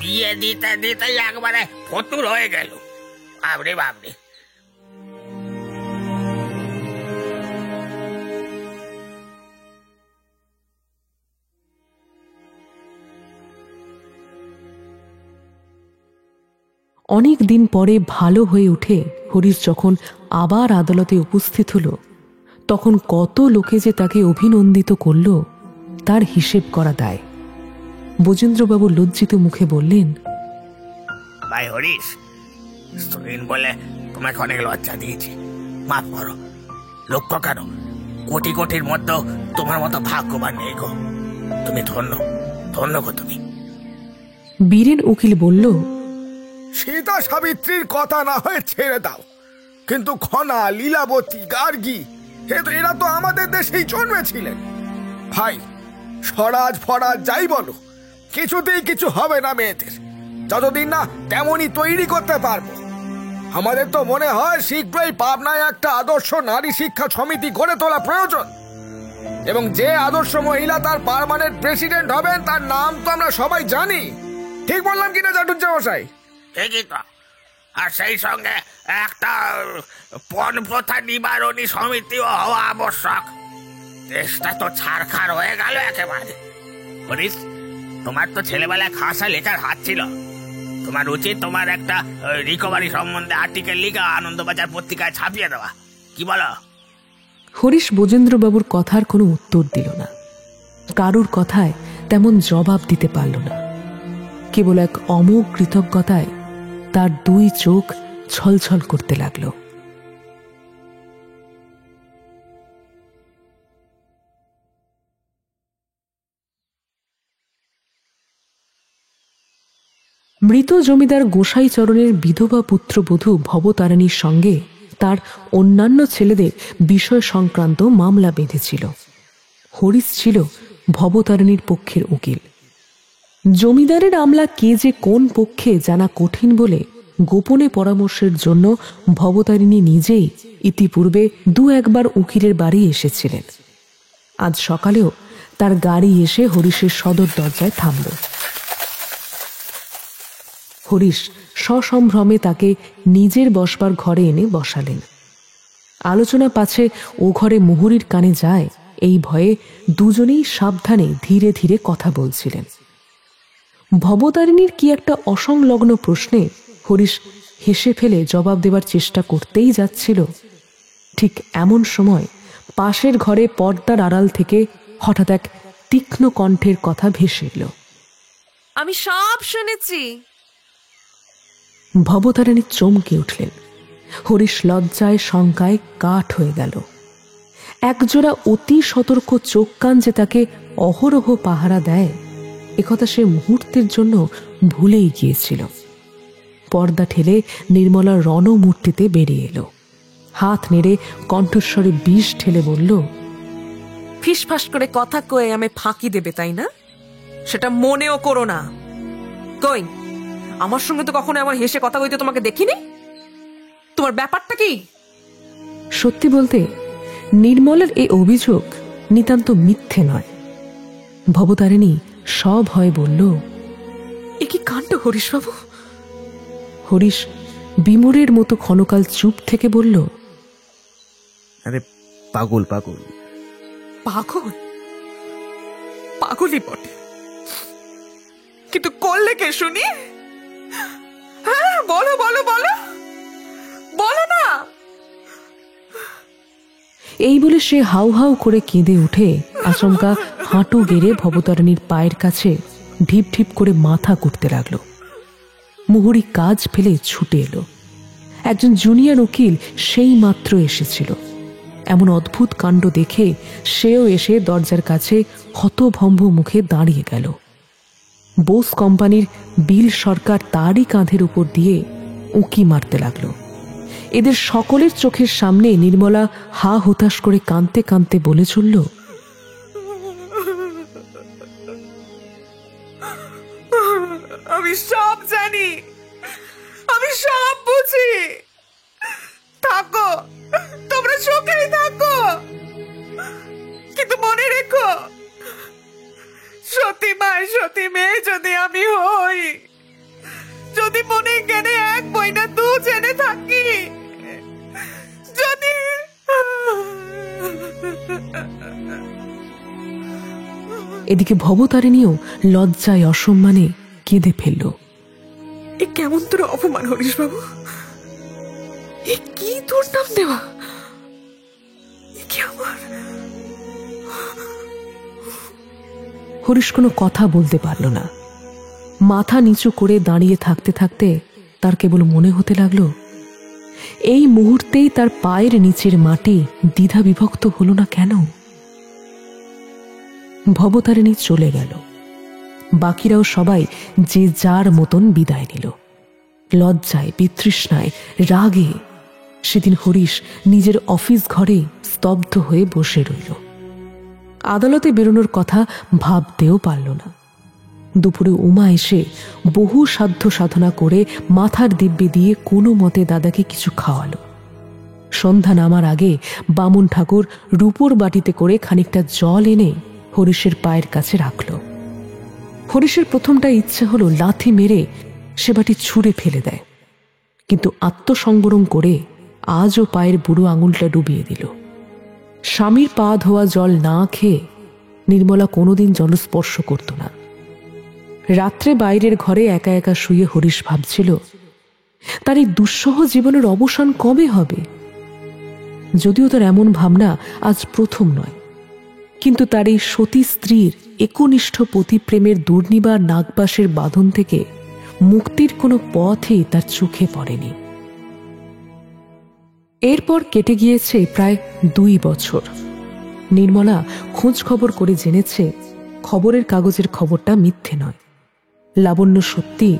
বিয়ে দিতে দিতেই একবারে ফতুর হয়ে গেল। বাবরে বাবরে। অনেক দিন পরে ভালো হয়ে উঠে হরিশ যখন আবার আদালতে উপস্থিত হল, তখন কত লোকে যে তাকে অভিনন্দিত করল তার হিসেব করা দায়। বজেন্দ্রবাবু লজ্জিত মুখে বললেন, ভাই হরিশ, স্ত্রীন বলে তোমাকে অনেক লজ্জা দিয়েছি, মাফ করো। লক্ষ্য কেন, কোটি কোটির মধ্যে তোমার মতো ভাগ্যবান নেই গো। তুমি ধন্য, ধন্য গো তুমি। বীরেন উকিল বলল, সীতা সাবিত্রীর কথা না হয়ে ছেড়ে দাও, কিন্তু খনা, লীলাবতী, গার্গী এরা তো আমাদের দেশেই জন্মেছিলেন। ভাই, স্বরাজ ফরাজ যাই বলো, কিছুতেই কিছু হবে না মেয়েদের, যতদিন না তেমনই তৈরি করতে পারবো। আমাদের তো মনে হয় শীঘ্রই পাবনায় একটা আদর্শ নারী শিক্ষা সমিতি গড়ে তোলা প্রয়োজন, এবং যে আদর্শ মহিলা তার পার্মানেন্ট প্রেসিডেন্ট হবেন তার নাম তো আমরা সবাই জানি। ঠিক বললাম কিনা চাটুর্য মশাই? ঠিকই তো। আর সেই সঙ্গে একটা পণ প্রথা নিবারণী সমিতিও হওয়া আবশ্যক। দেশটা তো ছারখার হয়ে গেল একেবারে। হরিশ, তোমার তো ছেলেবেলায় খাসা লেখার হাত ছিল, তোমার উচিত তোমার একটা রিকভারি সম্বন্ধে আর্টিকেল লিখা আনন্দবাজার পত্রিকায় ছাপিয়ে দেওয়া। কি বলো? হরিশ বজেন্দ্রবাবুর কথার কোনো উত্তর দিল না, কারুর কথায় তেমন জবাব দিতে পারল না। কেবল এক অমোঘ কৃতজ্ঞতায় তার 2 চোখ ছলছল করতে লাগল। মৃত জমিদার গোসাইচরণের বিধবা পুত্রবধূ ভবতারিণীর সঙ্গে তার অন্যান্য ছেলেদের বিষয় সংক্রান্ত মামলা বেঁধেছিল। হরিশ ছিল ভবতারিণীর পক্ষের উকিল। জমিদারের আমলা কে যে কোন পক্ষে জানা কঠিন বলে গোপনে পরামর্শের জন্য ভবতারিণী নিজেই ইতিপূর্বে 2-1 বার উকিলের বাড়ি এসেছিলেন। আজ সকালেও তার গাড়ি এসে হরিশের সদর দরজায় থামল। হরিশ সসম্ভ্রমে তাকে নিজের বসবার ঘরে এনে বসালেন। আলোচনা পাছে ও ঘরে মুহুরীর কানে যায় এই ভয়ে দুজনেই সাবধানে ধীরে ধীরে কথা বলছিলেন। ভবতারিণীর কি একটা অসংলগ্ন প্রশ্নে হরিশ হেসে ফেলে জবাব দেবার চেষ্টা করতেই যাচ্ছিল, ঠিক এমন সময় পাশের ঘরে পর্দার আড়াল থেকে হঠাৎ এক তীক্ষ্ণ কণ্ঠের কথা ভেসে এলো। আমি সব শুনেছি। ভবতারিণী চমকে উঠলেন। হরিশ লজ্জায় শঙ্কায় কাঠ হয়ে গেল। একজোড়া অতি সতর্ক চোখ কান যে তাকে অহরহ পাহারা দেয় একথা সে মুহূর্তের জন্য ভুলেই গিয়েছিল। পর্দা ঠেলে নির্মলা রণমূর্তিতে বেরিয়ে এলো। হাত নেড়ে কণ্ঠস্বরে বিষ ঠেলে বলল, ফিসফাস করে কথা কয়ে আমি ফাঁকি দেবে, তাই না? সেটা মনেও করো না। কই, আমার সঙ্গে তো কখনো এমন হেসে কথা কইতে তোমাকে দেখিনি। তোমার ব্যাপারটা কি? সত্যি বলতে নির্মলের এই অভিযোগ নিতান্ত মিথ্যে নয়। ভবতারিণী সভয়ে বলল, এ কি কাণ্ড হরিশবাবু? হরিশ বিমূঢ়ের মতো ক্ষণকাল চুপ থেকে বলল, আরে পাগল পাগল। পাগল? পাগলই বটে, কিন্তু করলে কে শুনি? হ্যাঁ, বলো বলো বলো, বলো না। এই বলে সে হাউ হাউ করে কেঁদে উঠে আচমকা হাঁটু গেড়ে ভবতারিণীর পায়ের কাছে ঢিপ ঢিপ করে মাথা কুটতে লাগলো। মুহুরী কাজ ফেলে ছুটে এলো। একজন জুনিয়র উকিল সেই মাত্র এসেছিল। এমন অদ্ভুত কাণ্ড দেখে সেও এসে দরজার কাছে হতভম্ব মুখে দাঁড়িয়ে গেল। বোস কোম্পানির বিল সরকার তারই কাঁধের উপর দিয়ে উঁকি মারতে লাগলো। এদের সকলের চোখের সামনে নির্মলা হা হুতাশ করে কাঁদতে কাঁদতে বলে চলল, আমি সব জানি, আমি সব বুঝি। থাকো, তোমরা সুখেই থাকো, কিন্তু মনে রেখো, সতী মায় সতী মেয়ে যদি আমি হই, যদি মনে জ্ঞানে এক বইনা দু জেনে থাকি, যদি এদিকে ভবতারিণীও লজ্জায় অসম্মানে কেঁদে ফেলল। এ কেমন তোর অপমান হরিশ বাবু? এ কি তোর নাম দেওয়া? এ কি আমার? হরিশ কোনো কথা বলতে পারল না। মাথা নিচু করে দাঁড়িয়ে থাকতে থাকতে তার কেবল মনে হতে লাগলো, এই মুহূর্তেই তার পায়ের নিচের মাটি দ্বিধা বিভক্ত হলো না কেন? ভবতারিণী চলে গেল। বাকিরাও সবাই যে যার মতন বিদায় নিল। লজ্জায়, বিতৃষ্ণায়, রাগে সেদিন হরিশ নিজের অফিস ঘরে স্তব্ধ হয়ে বসে রইল। আদালতে বেরোনোর কথা ভাবতেও পারল না। দুপুরে উমা এসে বহু সাধ্য সাধনা করে মাথার দিব্যি দিয়ে কোনো মতে দাদাকে কিছু খাওয়ালো। সন্ধ্যা নামার আগে বামুন ঠাকুর রূপোর বাটিতে করে খানিকটা জল এনে হরিশের পায়ের কাছে রাখল। হরিশের প্রথমটা ইচ্ছে হলো লাথি মেরে সে বাটি ছুঁড়ে ফেলে দেয়, কিন্তু আত্মসংবরণ করে আজও পায়ের বুড়ো আঙুলটা ডুবিয়ে দিল। স্বামীর পা ধোয়া জল না খেয়ে নির্মলা কোনোদিন জলস্পর্শ করত না। রাত্রে বাইরের ঘরে একা একা শুয়ে হরিশ ভাবছিল, তার এই দুঃসহ জীবনের অবসান কবে হবে? যদিও তার এমন ভাবনা আজ প্রথম নয়, কিন্তু তার এই সতী স্ত্রীর একনিষ্ঠ পতিপ্রেমের দুর্নিবার নাগপাশের বাঁধন থেকে মুক্তির কোনো পথই তার চোখে পড়েনি। এরপর কেটে গিয়েছে প্রায় 2 বছর। নির্মলা খোঁজ খবর করে জেনেছে খবরের কাগজের খবরটা মিথ্যে নয়। লাবণ্য সত্যি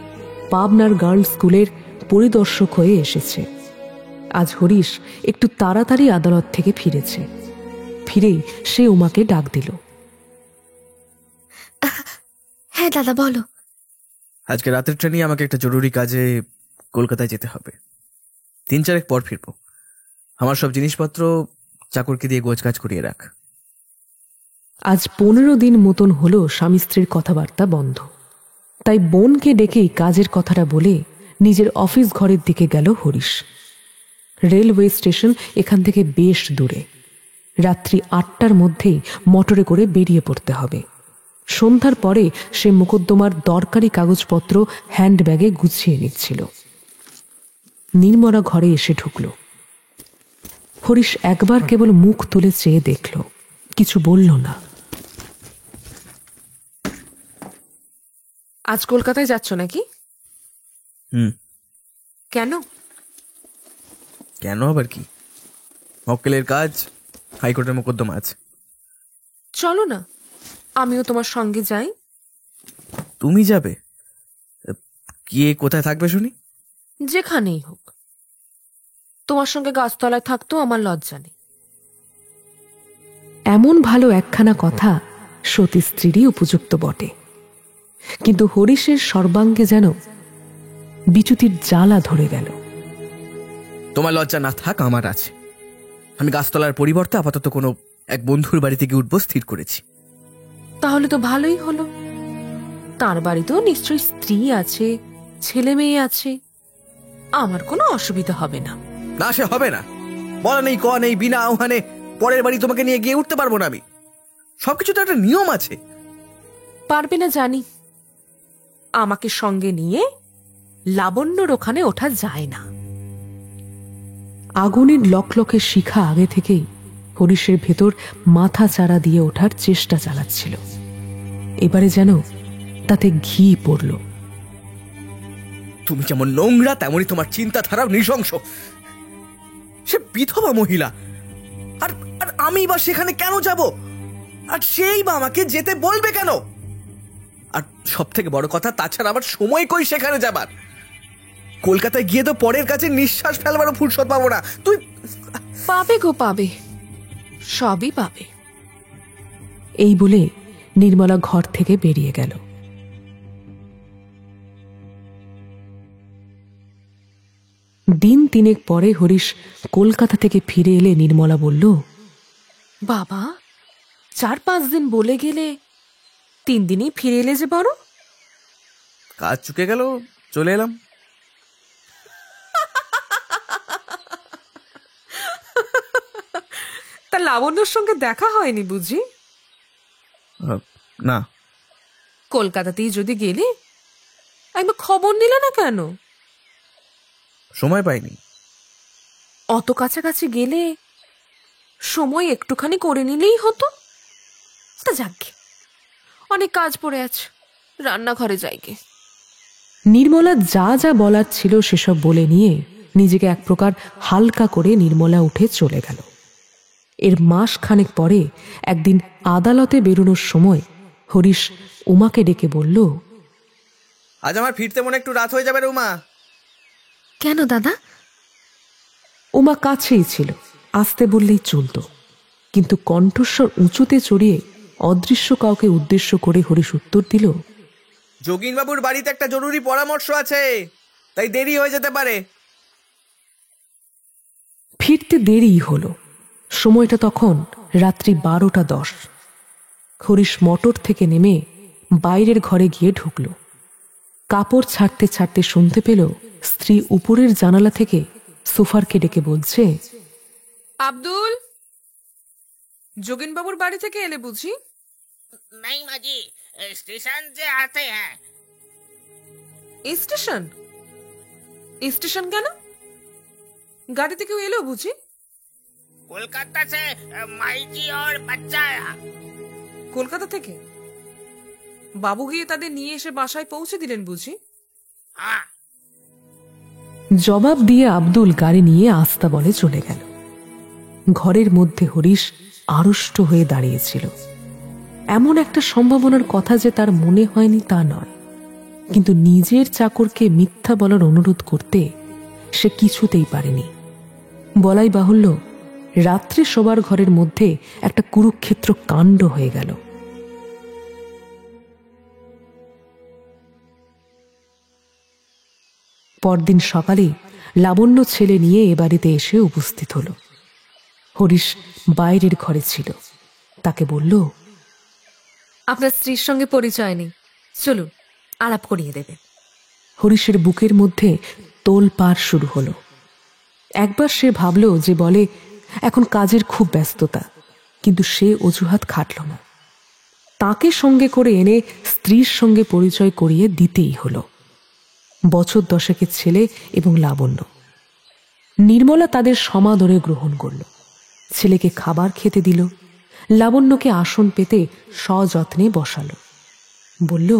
পাবনার গার্লস স্কুলের পরিদর্শক হয়ে এসেছে। আজ হরিশ একটু তাড়াতাড়ি আদালত থেকে ফিরেছে। ফিরেই সে উমাকে ডাক দিল। হ্যাঁ দাদা, বলো। আজকে রাতের ট্রেনে আমাকে একটা জরুরি কাজে কলকাতায় যেতে হবে। 3-4 পর ফিরবো। আমার সব জিনিসপত্র চাকরকে দিয়ে গোছগাছ করিয়ে রাখ। আজ 15 দিন মতন হলো স্বামী স্ত্রীর কথাবার্তা বন্ধ। তাই বোনকে ডেকেই কাজের কথাটা বলে নিজের অফিস ঘরের দিকে গেল হরিশ। রেলওয়ে স্টেশন এখান থেকে বেশ দূরে। রাত্রি 8টার মধ্যেই মোটরে করে বেরিয়ে পড়তে হবে। সন্ধ্যার পরে সে মোকদ্দমার দরকারি কাগজপত্র হ্যান্ডব্যাগে গুছিয়ে নিচ্ছিল। নির্মলা ঘরে এসে ঢুকল। হরিশ একবার কেবল মুখ তুলে চেয়ে দেখল, কিছু বলল না। আজ কলকাতায় যাচ্ছ নাকি? হুম। কেন? কেন আবার কি, মক্কেলের কাজ, হাইকোর্টের মোকদ্দমা আছে। চলো না, আমিও তোমার সঙ্গে যাই। তুমি যাবে? গিয়ে কোথায় থাকবে শুনি? যেখানেই হোক। তোমার সঙ্গে গাছতলায় থাকতেও আমার লজ্জা নেই। এমন ভালো একখানা কথা সতী স্ত্রীরই উপযুক্ত বটে, কিন্তু হরিশের সর্বাঙ্গে যেন বিচ্যুতির জ্বালা ধরে গেল। তোমার লজ্জা না থাক, আমার আছে। আমি গাছতলার পরিবর্তে আপাতত কোনো এক বন্ধুর বাড়িতে গিয়ে উঠবো স্থির করেছি। তাহলে তো ভালোই হলো। তার বাড়িতেও নিশ্চয়ই স্ত্রী আছে, ছেলে মেয়ে আছে, আমার কোনো অসুবিধা হবে না। না, সে হবে না। বলা নেই, কওয়া নেই, বিনা আহ্বানে পরের বাড়ি তোমাকে নিয়ে গিয়ে উঠতে পারবো না আমি। সবকিছু তো একটা নিয়ম আছে। পারবে না জানি, আমাকে সঙ্গে নিয়ে লাবণ্যর ওখানে ওঠা যায় না। আগুনের লকলকে শিখা আগে থেকেই হরিশের ভেতর মাথা চারা দিয়ে ওঠার চেষ্টা চালাচ্ছিল। এবারে যেন তাতে ঘি পড়ল। তুমি যেমন নোংরা, তেমনই তোমার চিন্তাধারাও নৃশংস। সে বিধবা মহিলা, আর আমি বা সেখানে কেন যাব? আর সেই বা আমাকে যেতে বলবে কেন? আর সব থেকে বড় কথা, তাছাড়া আবার সময় কই সেখানে যাবার? কলকাতায় গিয়ে তো পরের কাছে নিঃশ্বাস ফেলবারও ফুরসত পাবো না। তুই পাবে গো, পাবে, সবই পাবে। এই বলে নির্মলা ঘর থেকে বেরিয়ে গেল। দিন তিনেক পরে হরিশ কলকাতা থেকে ফিরে এলে নির্মলা বলল, বাবা, 4-5 দিন বলে গেলে 3 দিনই ফিরে এলে যে বড়। কাজ চুকে গেল, চলে এলাম। তা লাবণ্যর সঙ্গে দেখা হয়নি বুঝি? না। কলকাতাতেই যদি গেলে একবার খবর নিলে না কেন? সময় পাইনি। অত কাছাকাছি গেলে সময় একটুখানি করে নিলেই হতো। তা যাক, অনেক কাজ পড়ে আছে, রান্নাঘরে যাইগে। নির্মলা যা যা বলার ছিল সেসব বলে নিয়ে নিজেকে এক প্রকার হালকা করে নির্মলা উঠে চলে গেল। এর মাস খানেক পরে একদিন আদালতে বেরোনোর সময় হরিশ উমাকে ডেকে বলল, আজ আমার ফিরতে মনে একটু রাত হয়ে যাবে রে উমা। কেন দাদা? উমা কাছেই ছিল, আসতে বললেই চলত, কিন্তু কণ্ঠস্বর উঁচুতে চড়িয়ে অদৃশ্য কাউকে উদ্দেশ্য করে হরিশ উত্তর দিল, যোগিনবাবুর বাড়িতে একটা জরুরি পরামর্শ আছে, তাই দেরি হয়ে যেতে পারে। ফিরতে দেরিই হলো। সময়টা তখন রাত্রি 12:10। হরিশ মোটর থেকে নেমে বাইরের ঘরে গিয়ে ঢুকল। কাপড় ছাড়তে ছাড়তে শুনতে পেল স্ত্রী উপরের জানালা থেকে সুফারকে ডেকে বলছে, আব্দুল, যোগিনবাবুর বাড়ি থেকে এলে বুঝি? नहीं माजी, स्टेशन से आते हैं। স্টেশন? স্টেশন কেন? গাড়িতে কেউ এলো বুঝি? कोलकाता से माई जी और बच्चा आया। কলকাতা থেকে বাবু গিয়ে তাদের নিয়ে এসে বাসায় পৌঁছে দিলেন বুঝি? हाँ। জবাব দিয়ে আব্দুল গাড়ি নিয়ে আস্তা বলে চলে গেল। ঘরের মধ্যে হরিশ আড়ষ্ট হয়ে দাঁড়িয়েছিল। এমন একটা সম্ভাবনার কথা যে তার মনে হয়নি তা নয়, কিন্তু নিজের চাকরকে মিথ্যা বলার অনুরোধ করতে সে কিছুতেই পারেনি। বলাই বাহুল্য, রাত্রে শোবার ঘরের মধ্যে একটা কুরুক্ষেত্র কাণ্ড হয়ে গেল। পরদিন সকালে লাবণ্য ছেলে নিয়ে এ বাড়িতে এসে উপস্থিত হল। হরিশ বাইরের ঘরে ছিল। তাকে বলল, আপনার স্ত্রীর সঙ্গে পরিচয় নেই, চলুন আলাপ করিয়ে দেবে। হরিশের বুকের মধ্যে তোলপাড় শুরু হলো। একবার সে ভাবল যে বলে এখন কাজের খুব ব্যস্ততা, কিন্তু সে অজুহাত খাটল না। তাকে সঙ্গে করে এনে স্ত্রীর সঙ্গে পরিচয় করিয়ে দিতেই হলো। বছর 10 ছেলে এবং লাবণ্য। নির্মলা তাদের সমাদরে গ্রহণ করল। ছেলেকে খাবার খেতে দিল, লাবণ্যকে আসন পেতে সযত্নে বসালো। বলল,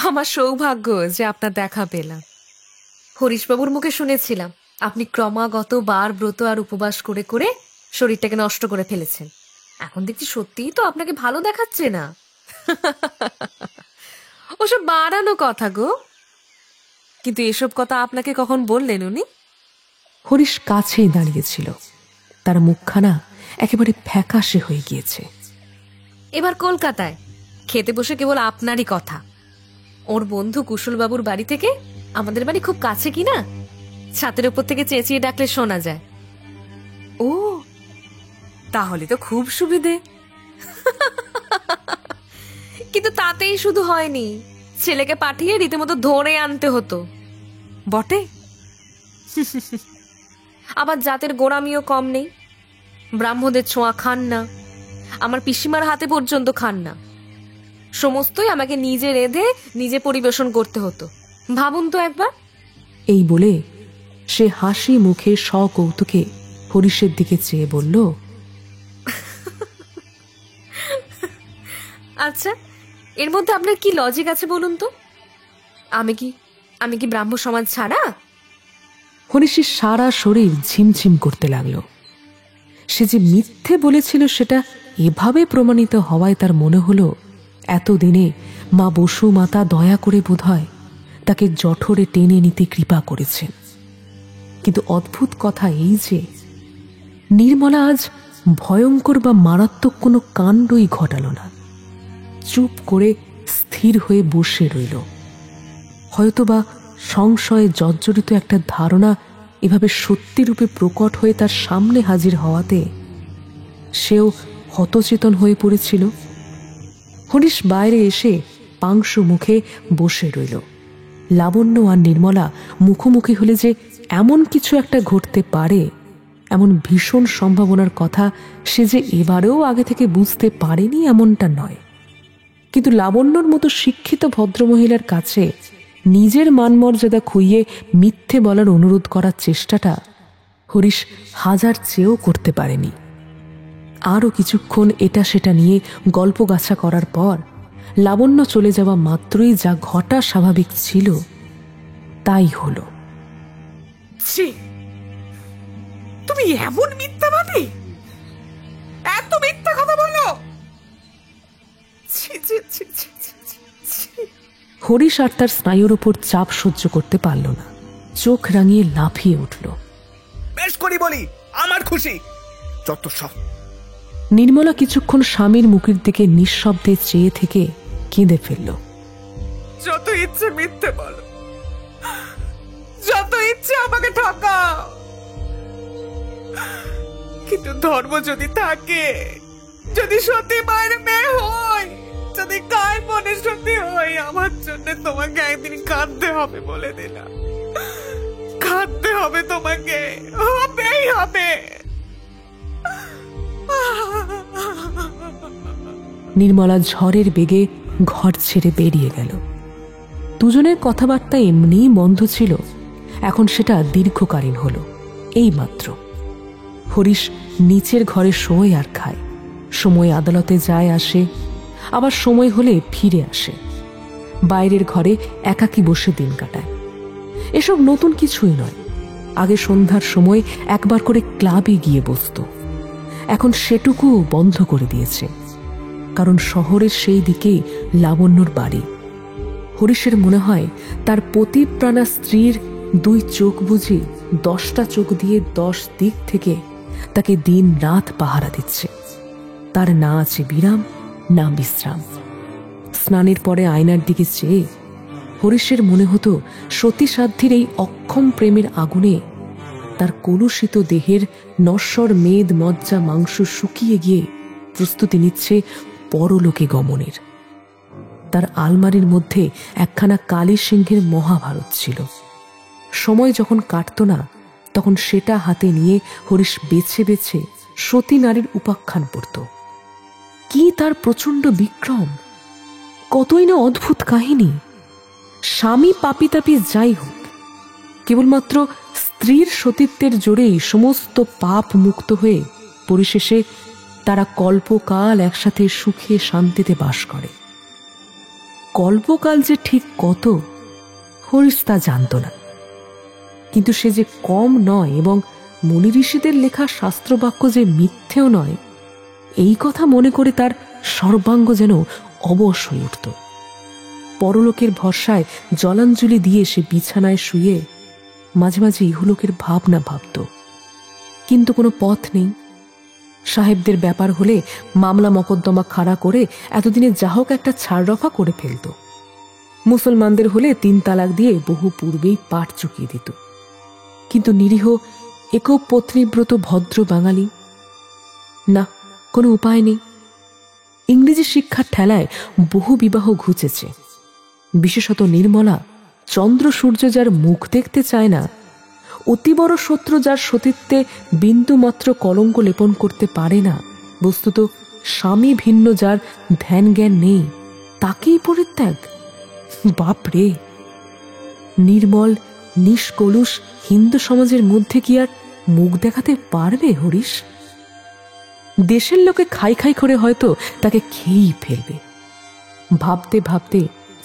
আমার সৌভাগ্য যে আপনার দেখা পেলাম। হরিশবাবুর মুখে শুনেছিলাম আপনি ক্রমাগত বার ব্রত আর উপবাস করে করে শরীরটাকে নষ্ট করে ফেলেছেন। এখন দেখছি সত্যিই তো আপনাকে ভালো দেখাচ্ছে না। ওসব বাড়ানো কথা গো, কিন্তু এসব কথা আপনাকে কখন বললেন উনি? হরিশ কাছেই দাঁড়িয়েছিল, তার মুখখানা একেবারে ফ্যাকাশে হয়ে গিয়েছে। এবার কলকাতায় খেতে বসে কেবল আপনারই কথা। ওর বন্ধু কুশলবাবুর বাড়ি থেকে আমাদের বাড়ি খুব কাছে কিনা, ছাতের উপর থেকে চেঁচিয়ে ডাকলে শোনা যায়। ও, তাহলে তো খুব সুবিধে। কিন্তু তাতেই শুধু হয়নি, ছেলেকে পাঠিয়ে রীতিমতো ধরে আনতে হতো। বটে, আবার জাতের গোড়ামিও কম নেই। ব্রাহ্মদের ছোঁয়া খান না, আমার পিসিমার হাতে পর্যন্ত খান না। সমস্তই আমাকে নিজে রেঁধে নিজে পরিবেশন করতে হতো। ভাবুন তো একবার। এই বলে সে হাসি মুখে সকৌতুকে হরিশের দিকে চেয়ে বলল, আচ্ছা, এর মধ্যে আপনার কি লজিক আছে বলুন তো? আমি কি ব্রাহ্ম সমাজ ছাড়া? হরিশের সারা শরীর ঝিমঝিম করতে লাগলো। সে যে মিথ্যে বলেছিল সেটা এভাবে প্রমাণিত হওয়ায় তার মনে হলো এতদিনে মা বসু মাতা দয়া করে বোধহয় তাকে জঠরে টেনে নিতে কৃপা করেছেন। কিন্তু অদ্ভুত কথা এই যে নির্মলা আজ ভয়ঙ্কর বা মারাত্মক কোনো কাণ্ডই ঘটাল না। চুপ করে স্থির হয়ে বসে রইল। হয়তোবা সংশয়ে জর্জরিত একটা ধারণা এভাবে সত্যিরূপে প্রকট হয়ে তার সামনে হাজির হওয়াতে সেও হতচেতন হয়ে পড়েছিল। হরিশ বাইরে এসে পাংশু মুখে বসে রইল। লাবণ্য আর নির্মলা মুখোমুখি হলে যে এমন কিছু একটা ঘটতে পারে, এমন ভীষণ সম্ভাবনার কথা সে যে এবারেও আগে থেকে বুঝতে পারেনি এমনটা নয়। কিন্তু লাবণ্যর মতো শিক্ষিত ভদ্রমহিলার কাছে নিজের মানমর্যাদা খুইয়ে মিথ্যে বলার অনুরোধ করার চেষ্টাটা হরিশ হাজার চেয়েও করতে পারেনি। আরও কিছুক্ষণ এটা সেটা নিয়ে গল্পগাছা করার পর লাবণ্য চলে যাওয়া মাত্রই যা ঘটা স্বাভাবিক ছিল তাই হলো। তুমি এমন মিথ্যাবাদী, এত মিথ্যা কথা বলো! হরিশ আর তার স্নায়ুর উপর চাপ সহ্য করতে পারল না, চোখ রাঙিয়ে লাফিয়ে উঠল। বেশ করি বলি, আমার খুশি যত সব। নির্মলা কিছুক্ষণ স্বামীর মুখের দিকে নিঃশব্দে চেয়ে থেকে কেঁদে ফেলল। যত ইচ্ছে মিথ্যে বলো, যত ইচ্ছে আমাকে ঠকাও, কিন্তু ধর্ম যদি থাকে, যদি সত্যি মায়ের মেয়ে হই, যদি গায়ে মনে সত্যি হই, আমার জন্য তোমাকে একদিন কাঁদতে হবে বলে দিলাম। কাঁদতে হবে তোমাকে, হবেই হবে। নির্মলা ঝড়ের বেগে ঘর ছেড়ে বেরিয়ে গেল। দুজনের কথাবার্তা এমনিই বন্ধ ছিল, এখন সেটা দীর্ঘকালীন হলো। এই মাত্র হরিশ নিচের ঘরে শোয় আর খায়, সময় আদালতে যায় আসে, আবার সময় হলে ফিরে আসে। বাইরের ঘরে একাকী বসে দিন কাটায়। এসব নতুন কিছুই নয়। আগে সন্ধ্যার সময় একবার করে ক্লাবে গিয়ে বসত, এখন সেটুকু বন্ধ করে দিয়েছে, কারণ শহরের সেই দিকেই লাবণ্যর বাড়ি। হরিশের মনে হয় তার পতিপ্রাণা স্ত্রীর 2 চোখ বুঝি 10টা চোখ দিয়ে 10 দিক থেকে তাকে দিন রাত পাহারা দিচ্ছে। তার না আছে বিরাম, না বিশ্রাম। স্নানের পরে আয়নার দিকে চেয়ে হরিশের মনে হতো সতীসাধ্যের এই অক্ষম প্রেমের আগুনে তার কলুষিত দেহের নশ্বর মেদ মজ্জা মাংস শুকিয়ে গিয়ে প্রস্তুতি নিচ্ছে পরলোকে গমনের। তার আলমারির মধ্যে একখানা কালী সিংহের মহাভারত ছিল। সময় যখন কাটত না, তখন সেটা হাতে নিয়ে হরিশ বেছে বেছে সতী নারীর উপাখ্যান পড়ত। কি তার প্রচণ্ড বিক্রম, কতই না অদ্ভুত কাহিনী। স্বামী পাপিতাপি যাই হোক, কেবলমাত্র স্ত্রীর সতীত্বের জোরেই সমস্ত পাপ মুক্ত হয়ে পরিশেষে তারা কল্পকাল একসাথে সুখে শান্তিতে বাস করে। কল্পকাল যে ঠিক কত হরিশ তা জানত না, কিন্তু সে যে কম নয় এবং মুনি ঋষিদের লেখা শাস্ত্রবাক্য যে মিথ্যেও নয়, এই কথা মনে করে তার সর্বাঙ্গ যেন অবশ হয়ে উঠত। পরলোকের ভরসায় জলাঞ্জলি দিয়ে সে বিছানায় শুয়ে মাঝে মাঝে ইহলোকের ভাবনা ভাবত, কিন্তু কোনো পথ নেই। সাহেবদের ব্যাপার হলে মামলা মকদ্দমা খাড়া করে এতদিনে যা হোক একটা ছাড় রফা করে ফেলত। মুসলমানদের হলে 3 তালাক দিয়ে বহু পূর্বেই পাট চুকিয়ে দিত। কিন্তু নিরীহ একক পত্নীব্রত ভদ্র বাঙালি, না, কোনো উপায় নেই। ইংরেজি শিক্ষার ঠেলায় বহু বিবাহ ঘুচেছে। বিশেষত নির্মলা, চন্দ্র সূর্য যার মুখ দেখতে চায় না, অতি বড় শত্রু যার সতীত্বে বিন্দুমাত্র কলঙ্ক লেপন করতে পারে না, বস্তুত স্বামী ভিন্ন যার ধ্যান জ্ঞান নেই, তাকেই পরিত্যাগ। বাপরে! নির্মল নিষ্কলুষ হিন্দু সমাজের মধ্যে কি আর মুখ দেখাতে পারবে হরিশ? দেশের লোকে খাই খাই করে হয়তো তাকে খেয়েই ফেলবে। ভাবতে ভাবতে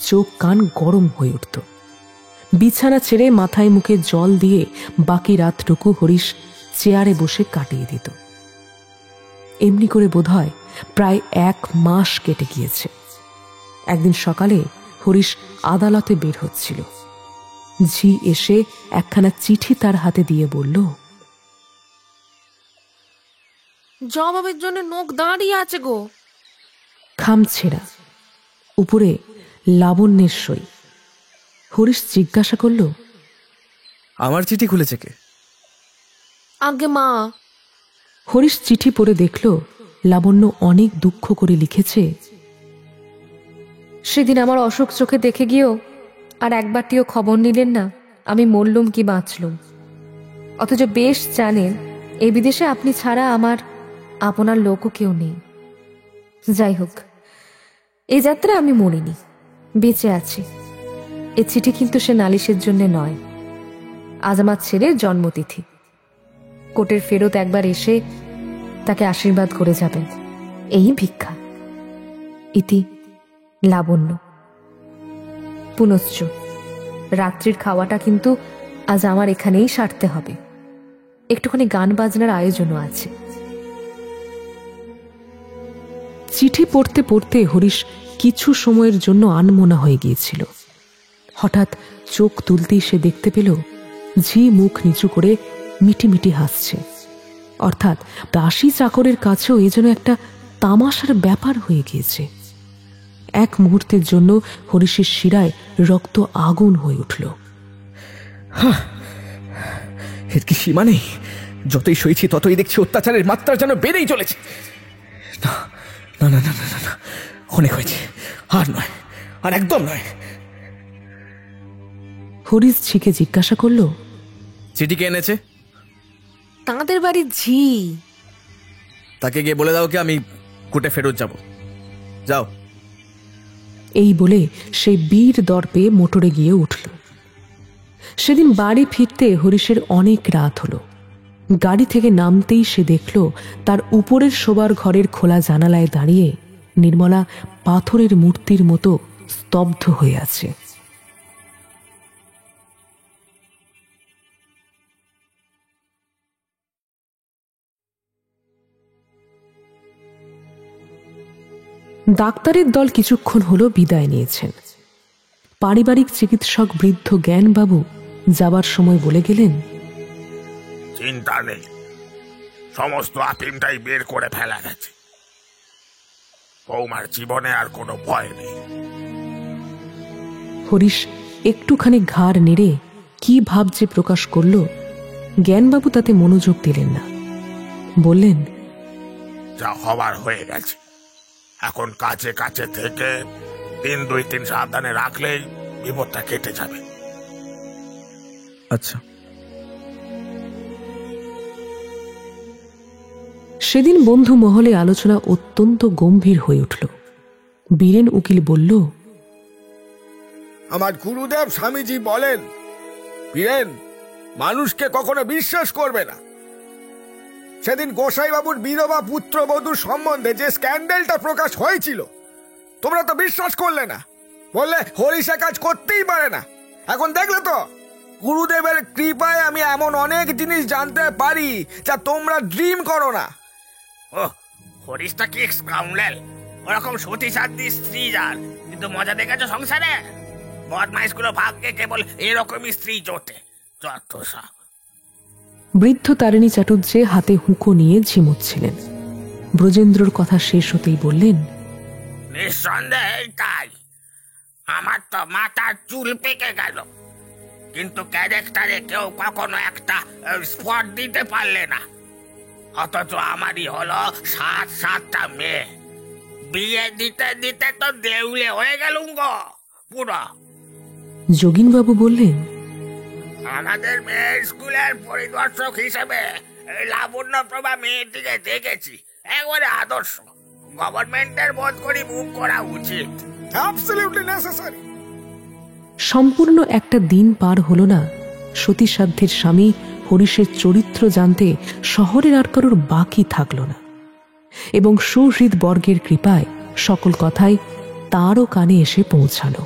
চোখ কান গরম হয়ে উঠত। বিছানা ছেড়ে মাথায় মুখে জল দিয়ে বাকি রাতটুকু হরিশ চেয়ারে বসে কাটিয়ে দিত। এমনি করে বোধহয় প্রায় 1 মাস কেটে গিয়েছে। একদিন সকালে হরিশ আদালতে বের হচ্ছিল। ঝি এসে একখানা চিঠি তার হাতে দিয়ে বলল, জবাবের জন্য নোক দাঁড়িয়ে আছে গো। খামছেড়া, উপরে লাবণ্যের সই। হরিশ জিজ্ঞাসা করল, আমার চিঠি খুলেছে কে? আগে মা। হরিশ চিঠি পড়ে দেখল লাবণ্য অনেক দুঃখ করে লিখেছে, সেদিন আমার অসুখ চোখে দেখে গিয়েও আর একবারটিও খবর নিলেন না আমি মরলুম কি বাঁচলুম। অথচ বেশ জানেন এই বিদেশে আপনি ছাড়া আমার আপনার লোকও কেউ নেই। যাই হোক, এই যাত্রা আমি মরিনি, বেঁচে আছি। এ চিঠি কিন্তু সে নালিশের জন্য নয়। আজ আমার ছেলের জন্মতিথি। কোর্টের ফেরত একবার এসে তাকে আশীর্বাদ করে যাবেন, এই ভিক্ষা। ইতি লাবণ্য। পুনশ্চ রাত্রির খাওয়াটা কিন্তু আজ আমার এখানেই সারতে হবে। একটুখানি গান বাজনার আয়োজনও আছে। চিঠি পড়তে পড়তে হরিশ কিছু সময়ের জন্য আনমনা হয়ে গিয়েছিল। হঠাৎ চোখ তুলতেই সে দেখতে পেল ঝি মুখ নিচু করে মিটিমিটি হাসছে। অর্থাৎ দাসী চাকরের কাছেও এ যেন একটা তামাশার ব্যাপার হয়ে গিয়েছে। এক মুহূর্তের জন্য হরিশের শিরায় রক্ত আগুন হয়ে উঠল। এর কি সীমা নেই? যতই সইছি ততই দেখছি অত্যাচারের মাত্রা যেন বেড়েই চলেছে। না না না না না না, অনেক হয়েছে, আর নয়, আর একদম নয়। হরিশ ঝিকে জিজ্ঞাসা করল, চিঠি কে এনেছে? তাঁদের বাড়ির ঝি। তাকে গিয়ে বলে দাও কি আমি কোর্টে ফেরত যাব। যাও। এই বলে সে বীর দর্পে মোটরে গিয়ে উঠল। সেদিন বাড়ি ফিরতে হরিশের অনেক রাত হলো। গাড়ি থেকে নামতেই সে দেখল তার উপরের শোবার ঘরের খোলা জানালায় দাঁড়িয়ে নির্মলা পাথরের মূর্তির মতো স্তব্ধ হয়ে আছে। ডাক্তারের দল কিছুক্ষণ হলো বিদায় নিয়েছেন। পারিবারিক চিকিৎসক বৃদ্ধ জ্ঞানবাবু যাবার সময় বলে গেলেন, চিন্তা নেই, সমস্ত আফিমটাই বের করে ফেলা গেছে। বৌমার জীবনে আর কোনো ভয় নেই। হরিশ একটুখানি ঘাড় নেড়ে কি ভাবছে প্রকাশ করল। জ্ঞানবাবু তাতে মনোযোগ দিলেন না। বললেন, যা হবার হয়ে গেছে, এখন কাছে কাছে থেকে 1, 2, 3 সাবধানে রাখলেই বিপদটা কেটে যাবে। আচ্ছা। সেদিন বন্ধু মহলে আলোচনা অত্যন্ত গম্ভীর হয়ে উঠল। বীরেন উকিল বলল, আমার গুরুদেব স্বামীজি বলেন, বীরেন, মানুষকে কখনো বিশ্বাস করবে না। সেদিন গোসাইবাবুর বিধবা পুত্রবধূর সম্বন্ধে যে স্ক্যান্ডেলটা প্রকাশ হয়েছিল, তোমরা তো বিশ্বাস করলে না, বললে হরিষা কাজ করতেই পারে না। এখন দেখলে তো, গুরুদেবের কৃপায় আমি এমন অনেক জিনিস জানতে পারি যা তোমরা ড্রিম করো না। ও হরিশটা কি স্কাউন্ডেল, ওরকম সতী সাধ্বী স্ত্রী যার, কিন্তু মজা দেখেছো সংসারে? বদমাইশগুলো ভাগ্যে কেবল এরকমই স্ত্রী জোটে, যত সব। বৃদ্ধ তারিণী চাটুর্যে হাতে হুঁকো নিয়ে ঝিমুচ্ছিলেন। ব্রজেন্দ্রর কথা শেষ হতেই বললেন, নিঃসন্দেহে তাই। আমার তো মাথার চুল পেকে গেল, কিন্তু ক্যারেক্টারে কেউ কখনো একটা স্পট দিতে পারলে না। অথচ আমারই হলো 7টা মেয়ে। বিয়ে দিতে দিতে তো দেউলে হয়ে গেলুম গো পুরো। যোগিনবাবু বললেন, আমাদের মেয়ের স্কুলের পরিদর্শক হিসেবে লাবণ্যপ্রভা মেয়েটিকে দেখেছি, একবারে আদর্শ। গভর্নমেন্টের বোধ করি মুখ করা উচিত। Absolutely necessary. সম্পূর্ণ একটা দিন পার হলো না সতীসাধ্যের স্বামী হরিশের চরিত্র জানতে শহরের আর কারোর বাকি থাকল না, এবং সুহৃদ বর্গের কৃপায় সকল কথাই তারও কানে এসে পৌঁছালো।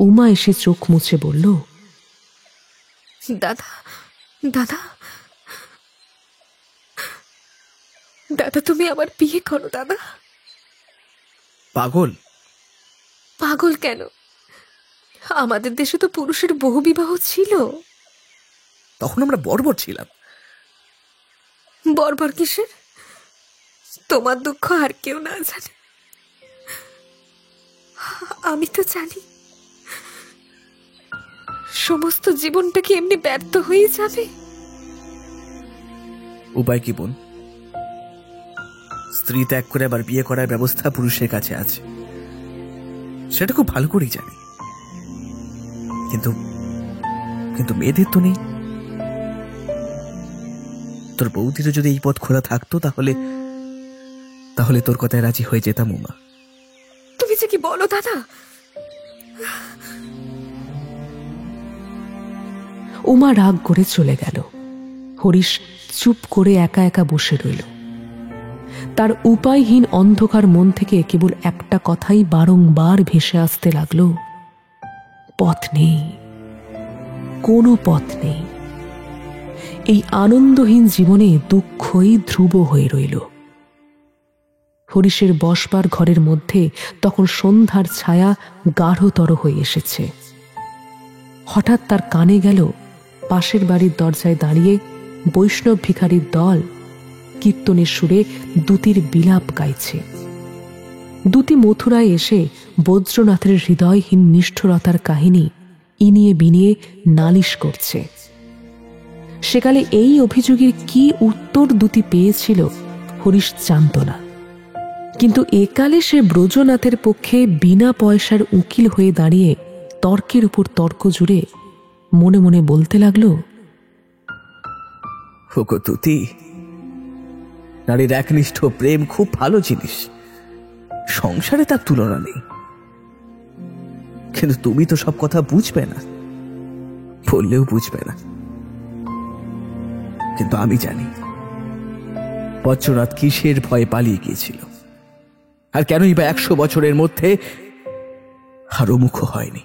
উমা এসে চোখ মুছে বলল, দাদা দাদা দাদা, তুমি আবার বিয়ে করো দাদা। পাগল? পাগল কেন? আমাদের দেশে তো পুরুষের বহু বিবাহ ছিল। তখন আমরা বর্বর ছিলাম। বর্বর কিসের? তোমার দুঃখ আর কেউ না জানে, আমি তো জানি। সমস্ত জীবনটা কি এমনি ব্যর্থ হয়ে যাবে? উপায় কি বোন? স্ত্রী ত্যাগ করে আবার বিয়ে করার ব্যবস্থা পুরুষের কাছে আছে, সেটা খুব ভালো করেই জানি। কিন্তু কিন্তু মেয়েদের তো নেই। তোর বৌদিরও যদি এই পথ খোলা থাকতো তাহলে তাহলে তোর কথায় রাজি হয়ে যেতাম উমা। তুমি যে কি বলো দাদা! উমা রাগ করে চলে গেল। হরিশ চুপ করে একা একা বসে রইল। তার উপায়হীন অন্ধকার মন থেকে কেবল একটা কথাই বারংবার ভেসে আসতে লাগল, পথ নেই, কোনো পথ নেই। এই আনন্দহীন জীবনে দুঃখই ধ্রুব হয়ে রইল। হরিশের বসবার ঘরের মধ্যে তখন সন্ধ্যার ছায়া গাঢ়তর হয়ে এসেছে। হঠাৎ তার কানে গেল পাশের বাড়ির দরজায় দাঁড়িয়ে বৈষ্ণব ভিখারির দল কীর্তনের সুরে দ্যুতির বিলাপ গাইছে। দ্যুতি মথুরায় এসে বজ্রনাথের হৃদয়হীন নিষ্ঠুরতার কাহিনী ইনিয়ে বিনিয়ে নালিশ করছে। সেকালে এই অভিযোগের কি উত্তর দ্যুতি পেয়েছিল হরিশ জানত না, কিন্তু একালে সে ব্রজনাথের পক্ষে বিনা পয়সার উকিল হয়ে দাঁড়িয়ে তর্কের উপর তর্ক জুড়ে মনে মনে বলতে লাগলো, ওগো তুতি, নারীর একনিষ্ঠ প্রেম খুব ভালো জিনিস, সংসারে তার তুলনা নেই। কিন্তু তুমি তো সব কথা বুঝবে না, বললেও বুঝবে না। কিন্তু আমি জানি বজ্রনাথ কিসের ভয়ে পালিয়ে গিয়েছিল, আর কেনই বা 100 বছরের মধ্যে আরো মুখ হয়নি।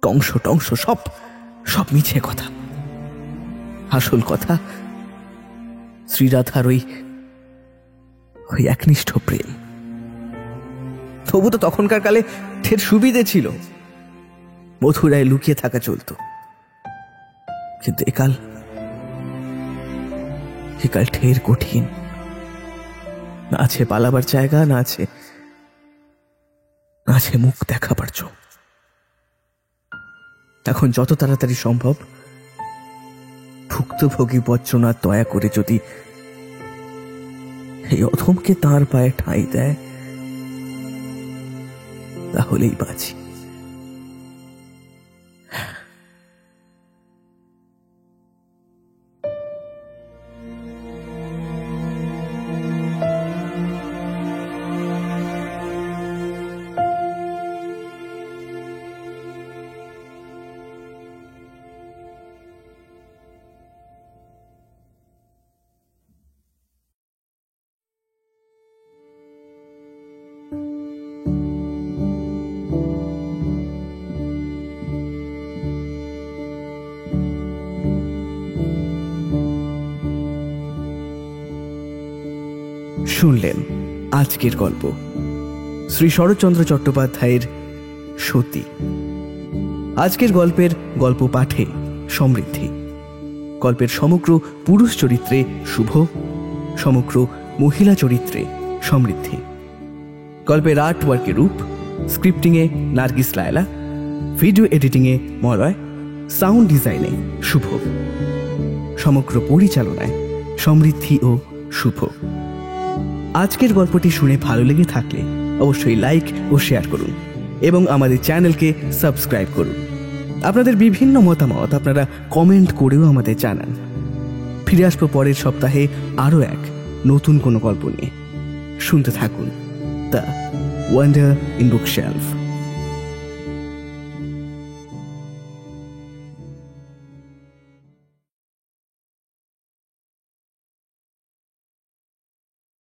কংস টংস সব সব মিছে কথা। আসল কথা শ্রীরাধার ওই একনিষ্ঠ প্রেম। তবু তো তখনকার কালে ঠের সুবিধে ছিল, মথুরায় লুকিয়ে থাকা চলত। কিন্তু একাল ঠের কঠিন। না আছে পালাবার জায়গা, না আছে মুখ দেখাবার চোখ। এখন যত তাড়াতাড়ি সম্ভব ভুক্তভোগী বজ্রনাথ দয়া করে যদি এই অধমকে তাঁর পায়ে ঠাঁই দেয় তাহলেই বাঁচি। শুনলেন আজকের গল্প শ্রী শরৎচন্দ্র চট্টোপাধ্যায়ের সতী। আজকের গল্পের গল্প পাঠে সমৃদ্ধি, গল্পের সমগ্র পুরুষ চরিত্রে শুভ, সমগ্র মহিলা চরিত্রে সমৃদ্ধি, গল্পের আর্ট ওয়ার্কে রূপ, স্ক্রিপ্টিংয়ে নার্গিস লায়লা, ভিডিও এডিটিংয়ে মলয়, সাউন্ড ডিজাইনে শুভ, সমগ্র পরিচালনায় সমৃদ্ধি ও শুভ। আজকের গল্পটি শুনে ভালো লেগে থাকলে অবশ্যই লাইক ও শেয়ার করুন এবং আমাদের চ্যানেলকে সাবস্ক্রাইব করুন। আপনাদের বিভিন্ন মতামত আপনারা কমেন্ট করেও আমাদের জানান। ফিরে আসবো পরের সপ্তাহে আরও এক নতুন কোনো গল্প নিয়ে। শুনতে থাকুন দ্য ওয়ান্ডার ইন বুকশেলফ।